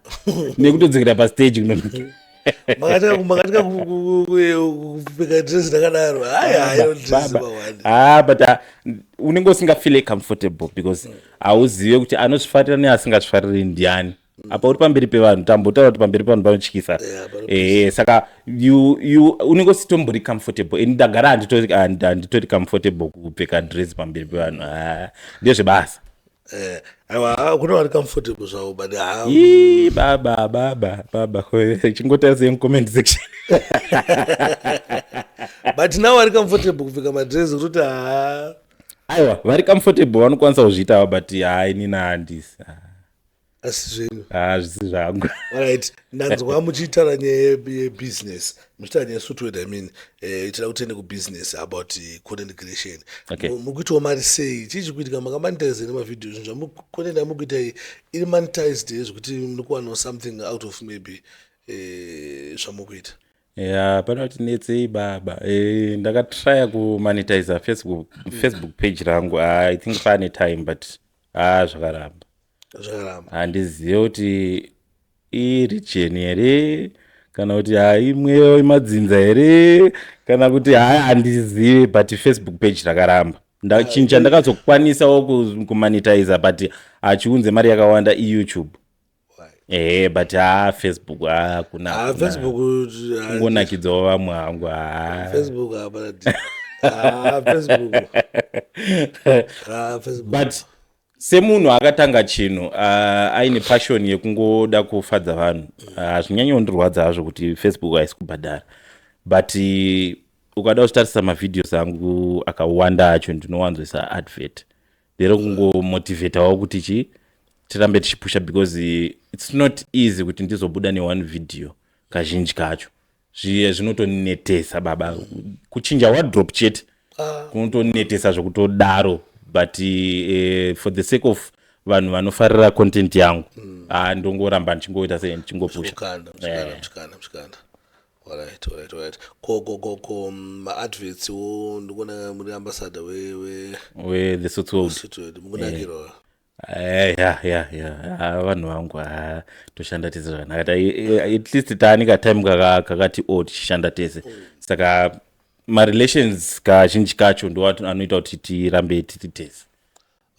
nekutodzikira pastage makatika kupfeka dress ndakadaro but unenge usingafeel comfortable because hauzive kuti anozvifarira neasingazvifariri ndiani. Apa uri pamberi pevanhu tambotaura kuti pamberi pevanhu panotyisa saka unenge usitombori comfortable and ndagara handitori comfortable kupfeka dress pamberi pevanhu ndezvebasa aiwa kuna vari comfortable zvavo but baba chingotarisa comment section but now vari comfortable kupfeka madress kutoti aiwa vari comfortable vanokwanisa kuzviita but inini handisi asi zvenyu zvisi zvangu. Alright, ndanzwa muchitaura nyaya yebusiness muchitaura nyaya yeSootWed tida kutende kubusiness about content creation mukuitawo mari sei chii chikuitika makamonetize nemavhidhiyo zvinhu zvamucontent yamukuita iri monetized zvekuti munikuwanawo something out of maybe zvamukuita panoti netsei baba ndakatrya kumonetize Facebook page rangu I think pane time but zvakaramba handizive kuti iricheni here kana kuti imweyo imadzinza here kana kuti handizive but Facebook page rakaramba chinhu chandakazokwanisawo kumonetize but achiunze mari yakawanda iYouTube but Facebook kuna kungonakidzawo vamwe hangu but semunhu akatanga chinhu aine passion yekungoda kufadza vanhu hazvinyanyi kundirwadza hazvo kuti Facebook haisi kubhadhara but ukada kutarisa mavhidhios angu akawanda acho ndinowanzoisa advert ndere kungomotivatewo kuti tirambe tichipusha because it's not easy kuti ndizobuda ne1 video kazhinji kacho zvinotonetesa baba kuchinja wardrobe chete kunotonetesa zvokutodaro but for the sake of vanhu vanofarira content yangu ndongoramba ndichingoita sei ndichingopusha mchikanda Alright. Ko ma-adverts wo ndikuona muri ambassador we the Sotho Sotho mukunakirwa. ya vanhu vangu toshanda tese zvakanaka at least taani katime kakati tichishanda tese saka marelations kazhinji kacho ndo anoita kuti tirambe tiri tese.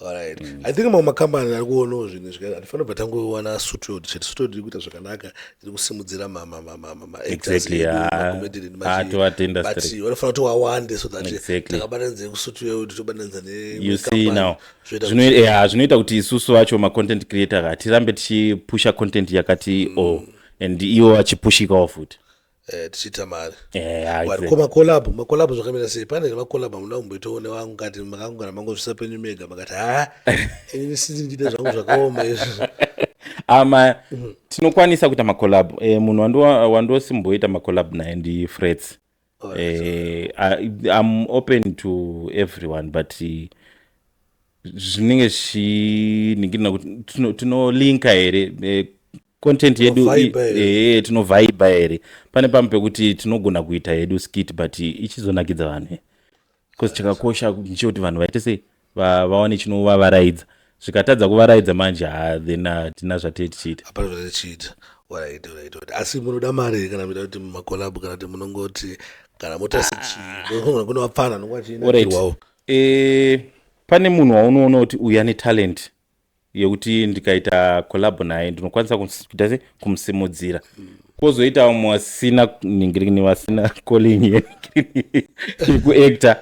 Alright. I think makambani ari kuonawo zvinhu zvika handifana kubva tangowana Sotod chete Sotod iri kuita zvakanaka iri kusimudzira Exactly, tovatenda but straight. vanofanira kuti wawande so that Exactly. takabatanidze kuSotod kuti tobatanidza You see now zvinoita kuti isusu vacho macontent creator tirambe tichipusha content yakati and iwo vachipushikawo futi. tichiita mari. Exactly. Ko makolabho zvakamira sei? Pane nemakolabho amuna kumboitawo nevangu ngati makangogara mangozvisa penyu mega makati inini sindi ndichita zvangu zvakaoma izvi. Tinokwanisa kuita makolab munhu wandosimboita makolab naye ndiFrets. I'm open to everyone but zvinenge zviningirina kuti tinolinka here content yedu tinovhaiba here pane pamwe pekuti tinogona kuita yedu skit but ichizonakidza vanhu because chakakosha nchekuti vanhu vaite sei vaone chinovavaraidza zvikatadza kuvaraidza manje then tina zvatetichiita hapana zvatetichiita. Right. Asi munoda mari kana muida kuti makolabho kana kuti munongoti kana motasi kuna wapfana nongwachinatirwawo. Pane munhu waunoona kuti uyu ane talent yekuti ndikaita kolabho naye ndinokwanisa kuita kumusimudzira kwozoita vamwe vasina ningirini vasina calling yekuactor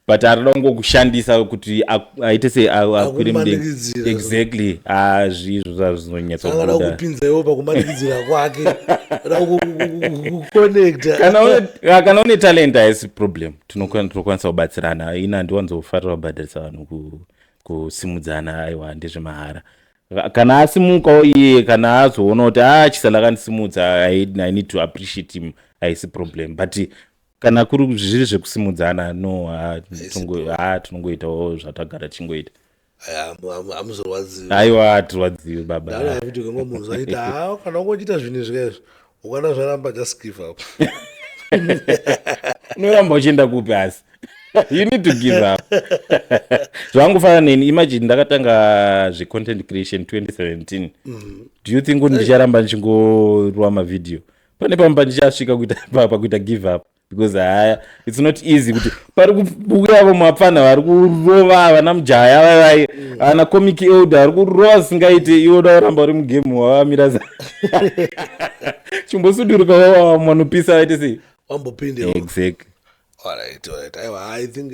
but arida kungokushandisa kuti aite sei akwire mudenga. Exactly. Zvizvo zvazvinonyatsokuda angada kupinzawo pakumanikidzira kwake ada kuconnecta. Kana une talent haisi problem tinokwanisa kubatsirana ina handiwanzofarira kubhadharisa vanhu kusimudzana aiwa ndezvemahara kana asimukawo iye kana azoona kuti chisala akandisimudza I need to appreciate him haisi problem but kana kuri zviri zvekusimudzana no tinongoitawo zvatagara tichingoita. Hamuzorwadziwi. Aiwa hatirwadziwi baba. Kuti kwengo munhu zaita kana ungochita zvinhu zvikaizvo ukana zvaramba just give up. Unoramba uchienda kupi asi you need to give up. Zvangofana neni imagine ndakatanga zvecontent creation 2017 do you think kuti ndicharamba ndichingorwa mavideo pane pamba ndichasvika pakuita give up because it's not easy kuti pari kubuya avo mapfana vari kurova vana mujaya vavai ana comic elder vari kurova singaite iwo dauramba uri mugame wavamira chimbosuduruka wanopisa vaite sei wambopindewo. exactly. Alright. Aiwa I think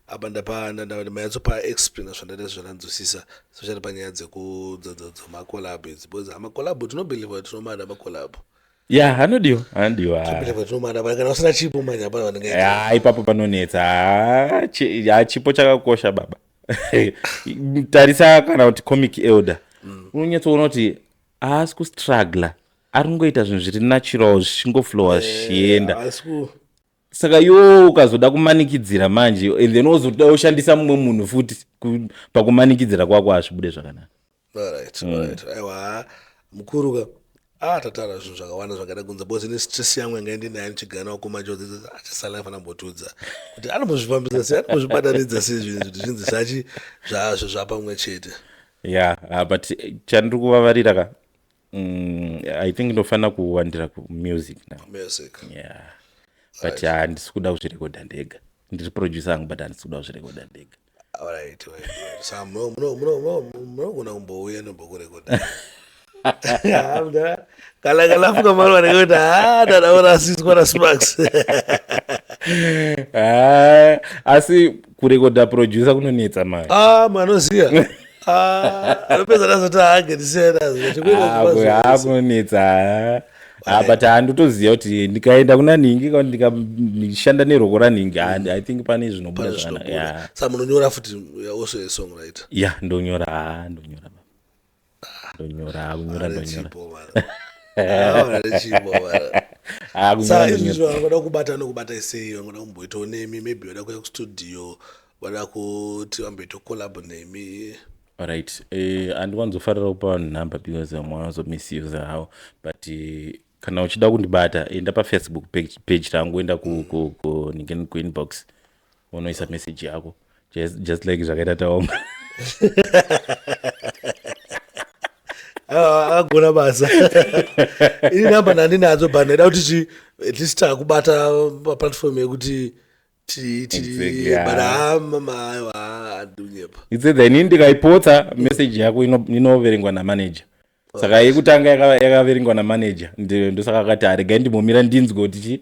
apa ndapayatsopa explain zvandaita zvananzwisisa especially panyaya dzemakolabho idzi because amakolabho tinobheliva tinomada makolabho. Anodiwa kana usina chipo manje hapana vanenge ipapo panonetsa chipo chakakosha baba. Tarisa kana kuti comic elder unonyatsoona kuti haasi kustruggle ari kungoita zvinhu zviri natural zvichingoflowa zvichienda saka iwo ukazoda kumanikidzira manje and then wozoda ushandisa mumwe munhu futi pakumanikidzira kwako hazvibude zvakanaka. Alright. Aiwa mukuruka tatara zvinhu zvakawanda zvakada kunza because ine stress yangu yanga ndinayo ndichigana kumajozi achisala afana mbotudza kuti anombozvifambisa sei anombozvibatanidza sei zvinhu kuti zvinzi zvachi zvazvo zvapamwe chete. But chandiri kuvavarira I think ndofanira kuwandira music now. But handisi kuda kuzvirekodha ndega ndiri producer angu but handisi kuda kuzvirekodha ndega. Alright. Sa munogona kumbouya nombokurekodha. Kalafuka mari vanenge kuti dadaona asiswa naSparks. Asi kurekodha producer kunonetsa mari. Manoziya anopedza nazoti hakunonetsa but handotoziva kuti ndikaenda kuna nhingi kana ndikashanda neroko ranhingi I think pane zvinobuda zvakanaka. Sa munonyora futi also a songwriter. Ndonyora izvi vanoda kubata nokubata sei vanoda kumboitawo nemi maybe vada kuya kustudio vada kuti vamboita kolabho nemi. Alright. Handiwanzofarira kupa vanhu nhamba because vamwe vanozomisusa havo but kana uchida kundibata enda pafacebook page rangu enda kuinbox unoisa message yako just like zvakaita taomba agona basa ini namba ndandinadzo but ndaida kuti at least takubata paplatform yekuti itsedza inini ndikaipotsa message yako inoverengwa namanager saka yekutanga yakaverengwa namanager ndosaka akati aregai ndimomira ndinzwe kuti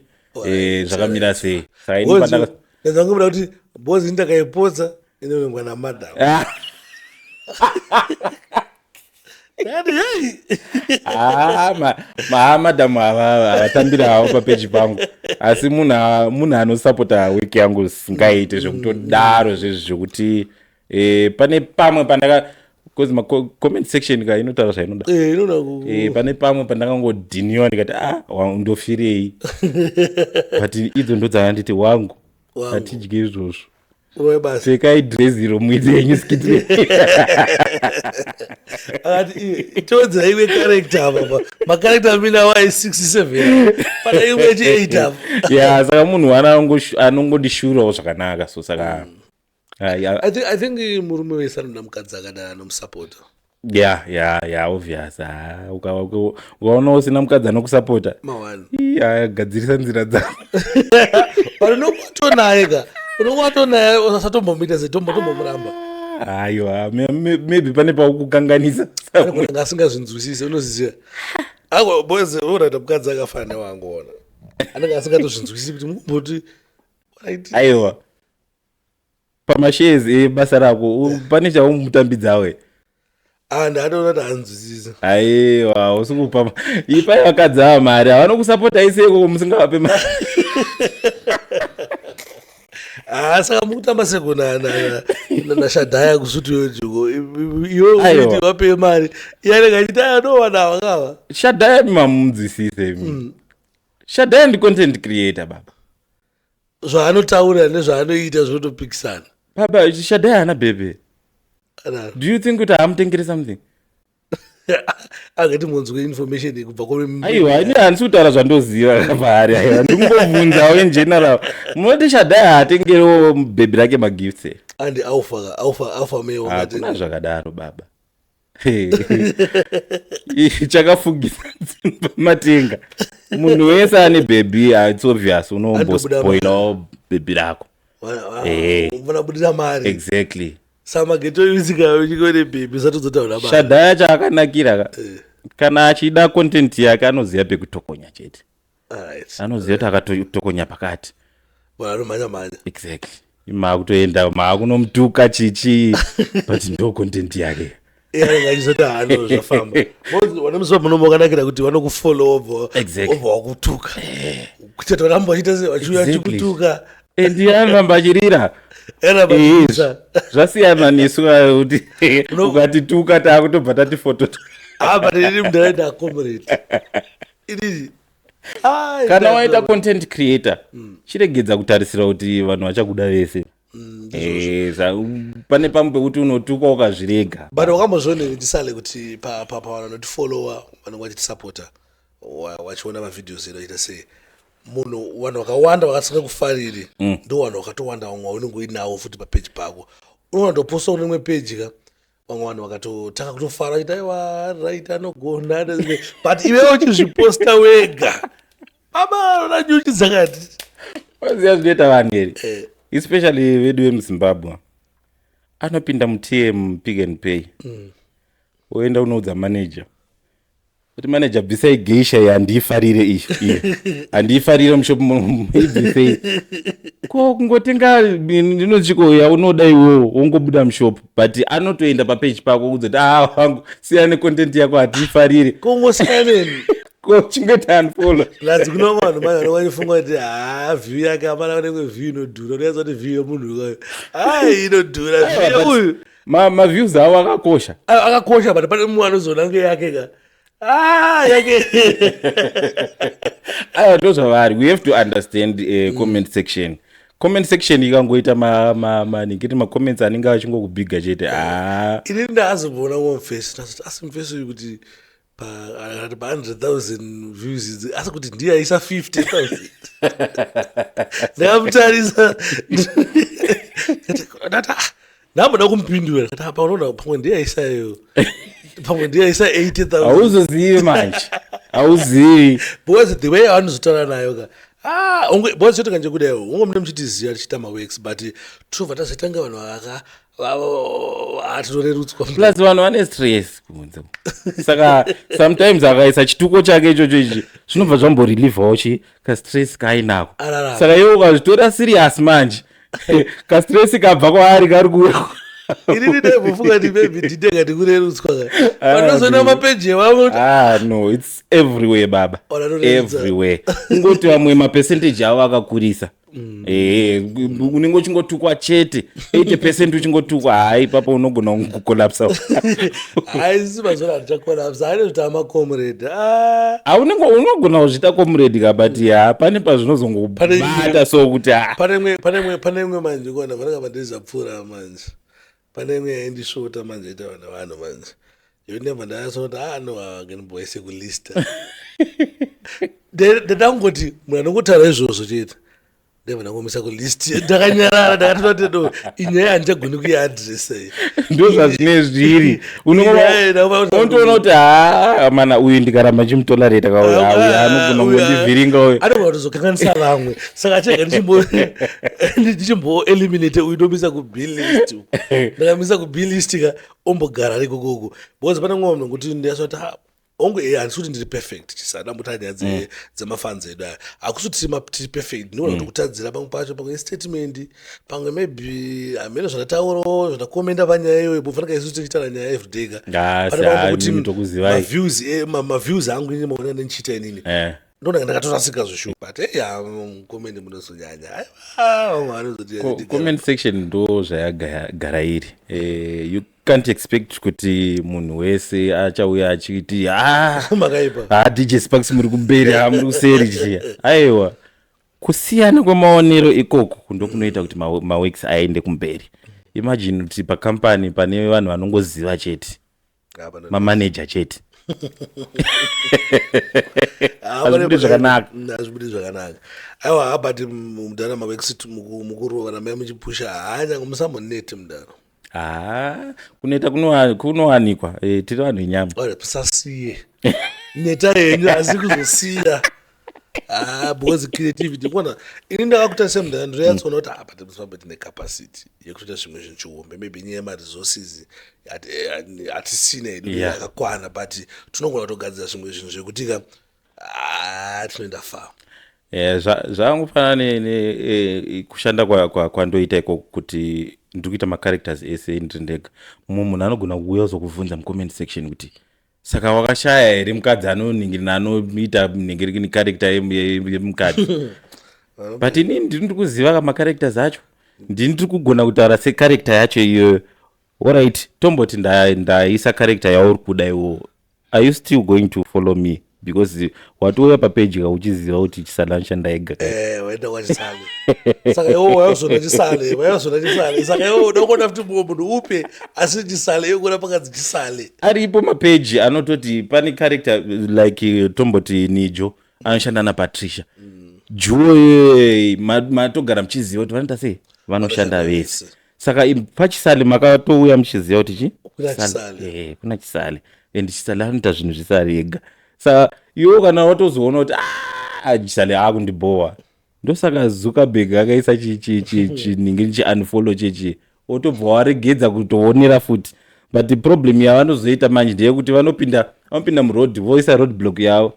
zvakamira sei saka ini ndazangomira kuti bozi ndakaipotsa inoverengwa namadam madamu ava avatambira havo papeji pangu asi munhu anosapota wiki yangu singaite zvekutodaro zvezvi zvokuti pane pamwe pandaka because macomment section ka inotaura zvainoda pane pamwe pandakangodhiniwa ndikati ndofirei but idzo ndo dzakanditi wangu hatidyi izvozvo pfekai dhirezi romwedzi yenyu skitire todza iwe karekta apa makarekta amina wai 67 pana imwe chi8 apa ya saka munhu anongodishurawo zvakanaka so saka I think murume wese anoda mukadzi akada anomusapota obvious ukaona usina mukadzi anokusapota gadzirisa nzira dzako panonongwatonaye ka unongwatonaye usatombomita setombotomboramba aiwa maybe pane paukukanganisa asingazvinzwisise unoziziva boze urata mukadzi akafana newangoona anenge asingatozvinzwisisi kuti mumboti aiwa pamashezi ebasa rako pane chaumutambidzawe ndatoona kuti anzwisisa aiwa usikupa ipai vakadzi ava mari havanokusapota iseko musingavape mari saka mukutamba seko nashadhaya kusuti yojiko iwe kuti wapeye mari iyanenge achiti anowana vakava shadhaya mamunzwisise shadhaya ndi-content creator baba zvaanotaura nezvaanoita zvinotopikisana baba shadhaya hana bhebhe do you think kuti hamutengere something angati munzwe information kubva aiwa ini handisi kutaura zvandoziva paari aiwa ndingovunzawo in general munoti shadhaya haatengerewo bhebhi rake magifts andi aufa mewo hakuna zvakadaro baba chakafugisa matenga munhu wese ane bhebhi its obvious unombospoilawo bhebhi rako unabudira mari exactly samageto usikaone bhebhi satozotaura mari shadhaya chaakanakira kana achida content yake anoziva pekutokonya chete anoziva kuti akatokonya pakati anomhanya exactly maakutoenda maakunomutuka chichi but ndo content yake anenge achizoti hano zvafamba vanemusiva munomo wakanakira kuti vanokufollow obva wakutuka kuchati vanamba vachita vachiuya chikutuka ndianamba achirira zvasiyana nesu kuti ukatituka taakutobva tatifotota but ini mndaraenda acomrade inini kana waita content creator chiregedza kutarisira kuti vanhu vachakuda vese pane pamwe pekuti unotuka ukazvirega but wakambozvionei ndisale kuti pavananotifolowa vanenge vachitisapota wachiona mavidheos edu aita sei munhu vanhu vakawanda vakasaka kufariri ndo vanhu vakatowanda vamwe unenge uinawo futi papeji pako unowandoposta kune imwe peji ka vamwe vanhu vakatotanga kutofara achita aiwa right anogona but iwewo uchizviposta wega baba ona nyuchi dzakati waziva zvinoita vanhu here especially vedu vemuzimbabwe anopinda mutm Pick n Pay oenda unoudza manager kuti manager bvisai geisha iyi handiifarire iyo handiifarire mushopu ibvisei ko kungotenga ndinozvikoya unoda iwewo wongobuda mushopu but anotoenda papeji pako kuzoti wangu siyane content yako hatiifarire kongosiyaneni chingoti unfollow lazi kuna vanhu manje vanofungwa kuti view yake hapana kunenge view inodhura unoyaza kuti view yemunhu uyoyo inodhura view uyu maviews avo akakosha but pane mumwe anozoona nge yake ka yake aiwa ndo zvavari we have to understand comment section ikangoita nikiti macomments anenge achingokubhiga chete inini ndaazomboona mumfesi ndazoti asi mfesi uyu kuti pa 100,000 views asi kuti ndiye aisa 50,000 ndakamtarisa ndamboda kumupindura kati apa unoona pamwe ndiye aisayo pamwe ndiye aisa 80,000 hauzozivi manje hauzivi because the way anozotaura nayo ka because choto kanje kudai unge mune muchitiziva tichiita maworks but tobva tazoitanga vanhu atinorerutswa plus vanhu vane stress kunze saka sometimes akaisa chituko chake ichocho ichi zvinobva zvamborelievawo kastress kaainako saka iwo ukazvitora serious manje kastress kabva kwaari kari kuuya inini ndaibofunga kuti maybe nditenga ndikurerutswa panozoona mapeji evavo no it's everywhere baba everywhere kungoti vamwe mapercentage avo akakurisa unenge uchingotukwa chete 80% uchingotukwa hai ipapo unogona kukolapsa haisi mazora handichakolapsa ane zvita macomrade unogona kuzvita comrade ka but pane pazvinozongobata so kuti pane imwe manje kona vanenge vandizapfuura manje pane imwe yaindishota manje ita vanhu manje yoneva ndayasoti no agenboise kulista ndandangoti munhu anongotaura izvozvo chete ndeva ndangomisa kulist ndakanyarara ndakatototedo inyaya handichagoni kuiadresa ndo zvazvine zviri unotoona kuti mana uyu ndikaramba chimutolareta kauya anogona kundivhiringa uyu anogona kutozokanganisa vamwe saka achega ndichimboeliminate uyu ndomisa kubill list ndakamisa kubill list ka ombogara rikokoko because pane mwe munhu kuti ndiyasoti onge handisi kuti ndiri perfect chisada mutanya dzemafans edu aya hakusi kuti tiri perfect ndinoona kuti kutadzira pamwe pacho pamwe statement pamwe maybe hamene zvandataurawo zvandakomenda panyaya iyoyo bofanira isu tichitana nyaya everyday ka maviews angu ini maona ndinichita inini ndona ndakatorasika zvoshu but mukomende munozonyanya comment section ndo zvayagara iri you can't expect kuti munhu wese achauya achiti DJ Sparks muri kumberi muri kuseri chiya aiwa kusiyana kwemaonero ikoko ndo kunoita kuti maworks aende kumberi. Imagine kuti pakampani pane vanhu vanongoziva chete mamanager chete azvibudi zvakanaka aiwa but mudhara maworks mukuru kana mai muchipusha hanya musamonete mudhara kuneta kunowanikwa tiri vanhu venyama pasasiye neta yenyu asi kuzosiya because creativity kona ini ndakakutarisa mudhara ndinoyatsona kuti but musabva tine capacity yekutoita zvimwe zvinhu chihombe maybe nyaya yemaresources hatisina hedu yakakwana but tinogona kutogadzira zvimwe zvinhu zvekuti ka tinoenda far. Zvangofanana kushanda kwandoita ikoko kuti ndiri kuita macharacters ese ndiri ndega. Mumwe munhu anogona kuuya uzokubvunza mucomment section kuti saka wakashaya here mukadzi anoningirina anoita mnengeri character yemukadzi but inini ndiri kuziva macharacters acho ndiri kugona kutaura secharacter yacho iyoyo. Alright, tomboti ndaisa character yauri kuda iwo, are you still going to follow me? Because watouya papeji uchiziva kuti chisale anoshanda ega waenda kwachisale saka iwo wayozona chisale saka iwo unoona kuti munhu upe asi chisale yokona pakadzi chisale aripo mapeji anototi pane character like tomboti Nijo anoshanda naPatricia Joy matogara muchiziva kuti vanoita sei vanoshanda vese. Saka pachisale makatouya muchiziva kuti kuna chisale and chisale anoita zvinhu zvisari ega. Saka iwo kana watozoona kuti chisale akundibowa ndosaka Zuckerberg akaisa chiningiri chiunfollow chechi otobva waregedza kutoonera futi. But the problem yavanozoita manje ndeyekuti vanopinda muroad voisa roadblock yavo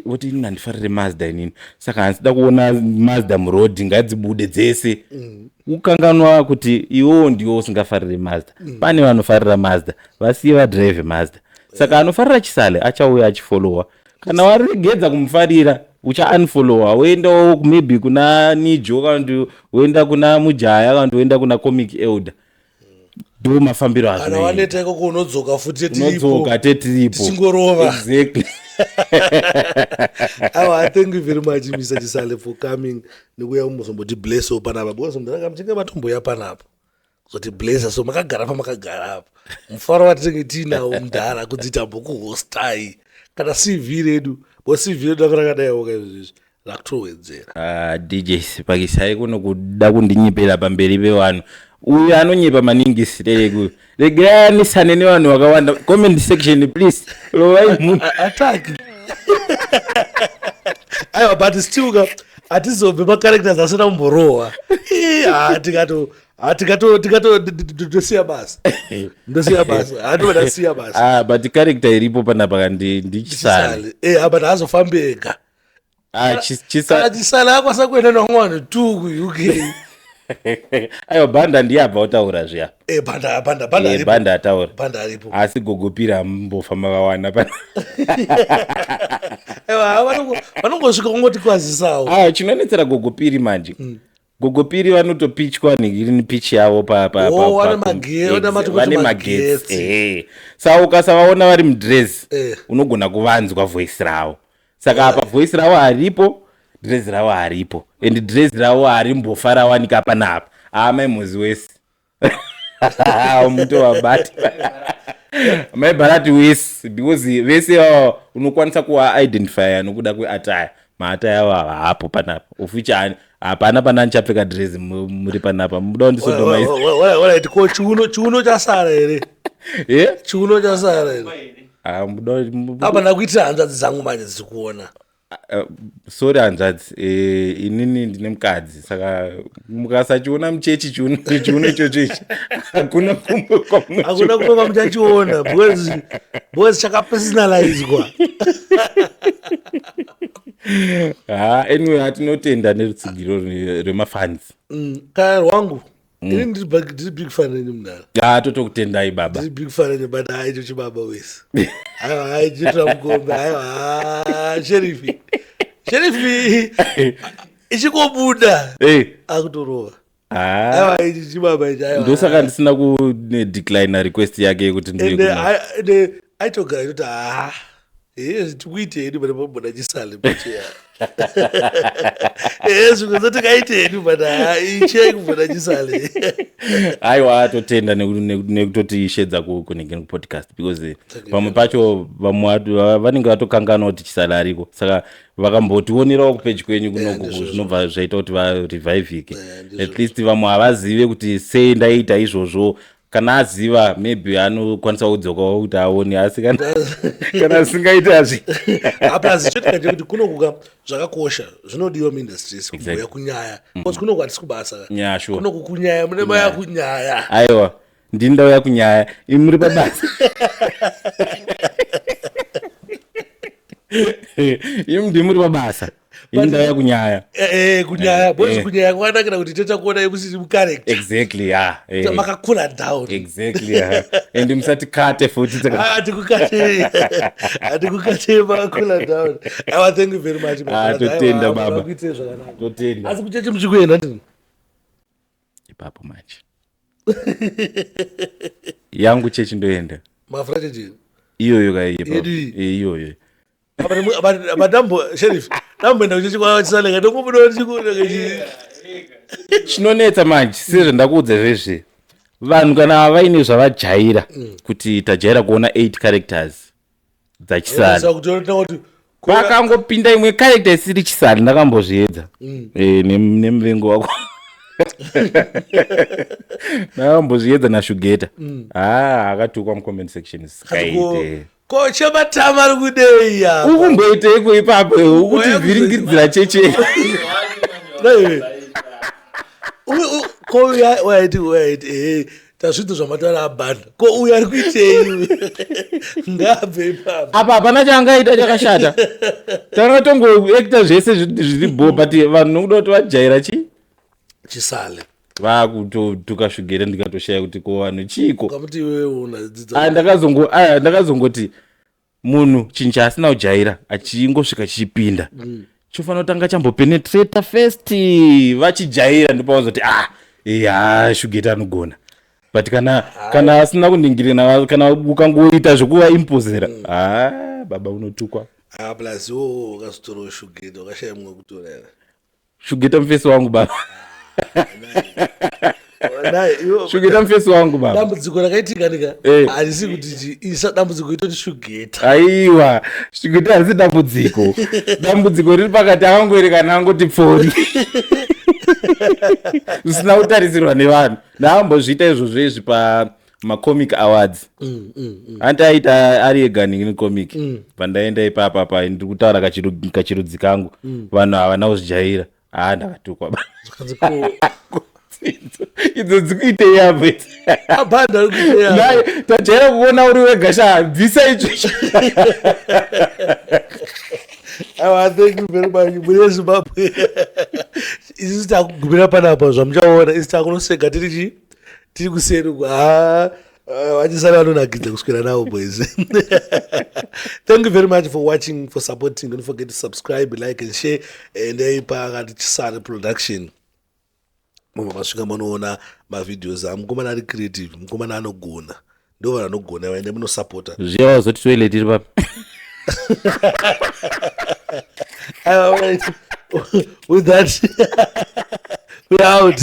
voti inini handifarire Mazda inini saka handisida kuona Mazda muroad ngadzibude dzese. Ukanganwa kuti iwo ndiwo usingafarire Mazda. Pane vanofarira Mazda vasiye vadrive Mazda. Saka anofarira chisale achauya achifollowa. Kana waregedza kumufarira uchaunfollowa woendawo maybe kuna Nijo kana woenda kuna Mujaya kana woenda kuna Comic Elder. Do mafambiro azvo. Kana waneta ikoko unodzoka futi tiripo. Tichingorova. Exactly. Thank you very much Mr. Chisale for coming. Nikuya muzomboti bless opanapa because mndaka mchinge matomboya panapa. Zoti bless so makagara pa makagara apa. Mufaro watinenge tinawo mudhara kudzita boku hostai. kana CV redu bo CV redu akarakadaiwo kaizvizvi rakutowedzera. DJ Spakis haikuno kuda kundinyipira pamberi pevanhu. Uyu anonyipa maningi sireko. Reganisane nevanhu vakawanda. Comment section please. Lovai munhu attack. Aiwa but still atizobve macharacters asina kumborohwa. Tikato ndosiya basa. Ndosiya basa. Hatoda siya basa. But character iripo panapa ndichisale. But azofambe ega. Chisala akwasa kuenda nomwana tu ku UK. Aiwa banda ndiyabva utaura zviya. Banda ataura. Banda aripo. Asi gogopira mbofa makawana pana. Aiwa vanongosvika kungoti kwazisawo. Chinonetsera gogopiri manje. Gogopiri vanotopichwa ngirini pitch yavo vane magetsi. Saka ukasavaona vari mudress unogona kuvanzwa voice ravo. Saka apa voice ravo haripo, dress ravo haripo. And dress ravo harimbofa rawanika panapa. Maimuzi wese. Muto wabati. Maibarati wese. Because wese unokwanisa kuwa identify nokuda kweattire. Maatire avo hapo panapa. Uficha hapana pana nchapfeka dress muri panapa. Muda ndisodomaisa. Wala ko chiuno chasara ere. Chiuno chasara ere. Hapana kuitira hanzvadzi dzangu manje dzikuona. Sorry hanzvadzi, inini ndine mukadzi saka mukasachiona muchechi chiuno ichocho ichi hakuna kumwe muchachiona because chakapersonalizwa. Anyway hatinotenda nerutsigiro rwemafans. Kaya rwangu ini ndiri big fan renyu mnara. Totokutendai baba. Ndiri big fan renyu but haicho chibaba wese. Chitira mukombe sherifi ichikobuda akutorova. Ichi chibaba ichi. Ndosaka ndisina kudecline request yake yekuti ndiye aitogara itoti tikuiteni pane pambona chisale pacheya. Zvikuti kaiteni pana ichei kumbona chisale. Aiwa atotenda nekutoti ishedza kunenge podcast because pamwe pacho vamwe vanenge vatokanganwa kuti chisale ariko. Saka vakambotionerawo kupage kwenyu kunoku zvinobva zvaita kuti varevivike. At least vamwe havazive kuti sei ndaita izvozvo. Kana aziva maybe anokwanisa kudzokawo kuti aone asi kana asingaita zvi. Apa zvichotika kuti kunokuka zvakakosha zvinodiwa muindustries kubhuya kunyaya. Because kunoku hatisi kubasa. Kunoku kunyaya mune maya kunyaya. Aiwa ndindauya kunyaya imuri pabasa. Ndimuri pabasa. Indauya kunyaya. Kunyaya. Bozi kunyaya kwanakira kuti teta kuona yekusiri mucharacter. Exactly, makakura down. Exactly, and musati kate futi. Atikukate makakura down. Thank you very much. Totenda baba. Totenda. Asi kuchechi muchikuenda ndini. Ipapo manje. Yangu chechi ndoenda. Mafura chechi. Iyoyo kaipa. Iyoyo. Madambo sheriff ndamboenda kuchechi kwachisalenga ndokubuda chikuona kechi. Chinonetsa manje sezvo ndakuudza zvezve. Vanhu kana vaine zvavajaira kuti tajaira kuona 8 characters dzachisari. Vakangopinda imwe character isiri chisari ndakambozviedza. Nemuvengo wako. Ndakambozviedza naShugeta. Akatukwa mucomment section sikaite. Kocha matama ari kudei apa. Ukumboiteiko ipapo ukuti vhiringidzira cheche. Wait. Tazvito zvamatara abhanda. Ko uyu ari kuitei. Ngabve ipapo. Apa hapana changaita chakashata. Takatongoacta zvese zviri bo but vanhu nokuda kuti vajaira chisale. Vakutotuka Shugeta ndikatoshaya kuti ko vanhu chiko. Kamuti wewe unadzidzisa. Ndakazongoti munhu chinhu chaasina kujaira achingosvika chichipinda. Chofanira kutanga chambopenetrata first vachijaira ndipo wazoti Shugeta anogona. But kana asina kuningirina kana ukangoita zvokuva impozera baba unotukwa. Plus ukazotoro Shugeta ukashaya mumwe kutorera. Shugeta mufesi wangu baba. Shugeta mfesi wangu baba. Dambudziko rakaitika nika harisi kuti isa dambudziko itoti Shugeta. Aiwa, Shugeta harisi dambudziko. Dambudziko riri pakati akangoerekana angoti pfori. Zvisina kutarisirwa nevanhu. Ndaambozviita izvozvo izvi pamacomic awards. Andaita ari ega necomic. Pandaenda ipapa ndiri kutaura kachirudzi kangu. Vanhu havana kuzvijaira. Ndakatukwa baba. Idzo dzikuite yapo idzi. Abhanda ari kuite yapo. Naye tajaira kuona uri wega sha bvisa icho. Thank you very much. Mune Zimbabwe. Isi takugumira panapa zvamuchaona. Isi takunoseka tiri kuseri vachisara vanonakidza kuswera navo boys. Thank you very much for watching, for supporting. Don't forget to subscribe, like and share. Ndaipa akati Chisare Production. Mama masvika munoona mavideos amukomana ari creative, mukomana anogona. Ndo vanhu vanogona vaende munosupporta. Zviya wazoti toilet iri papa. With that, we're out.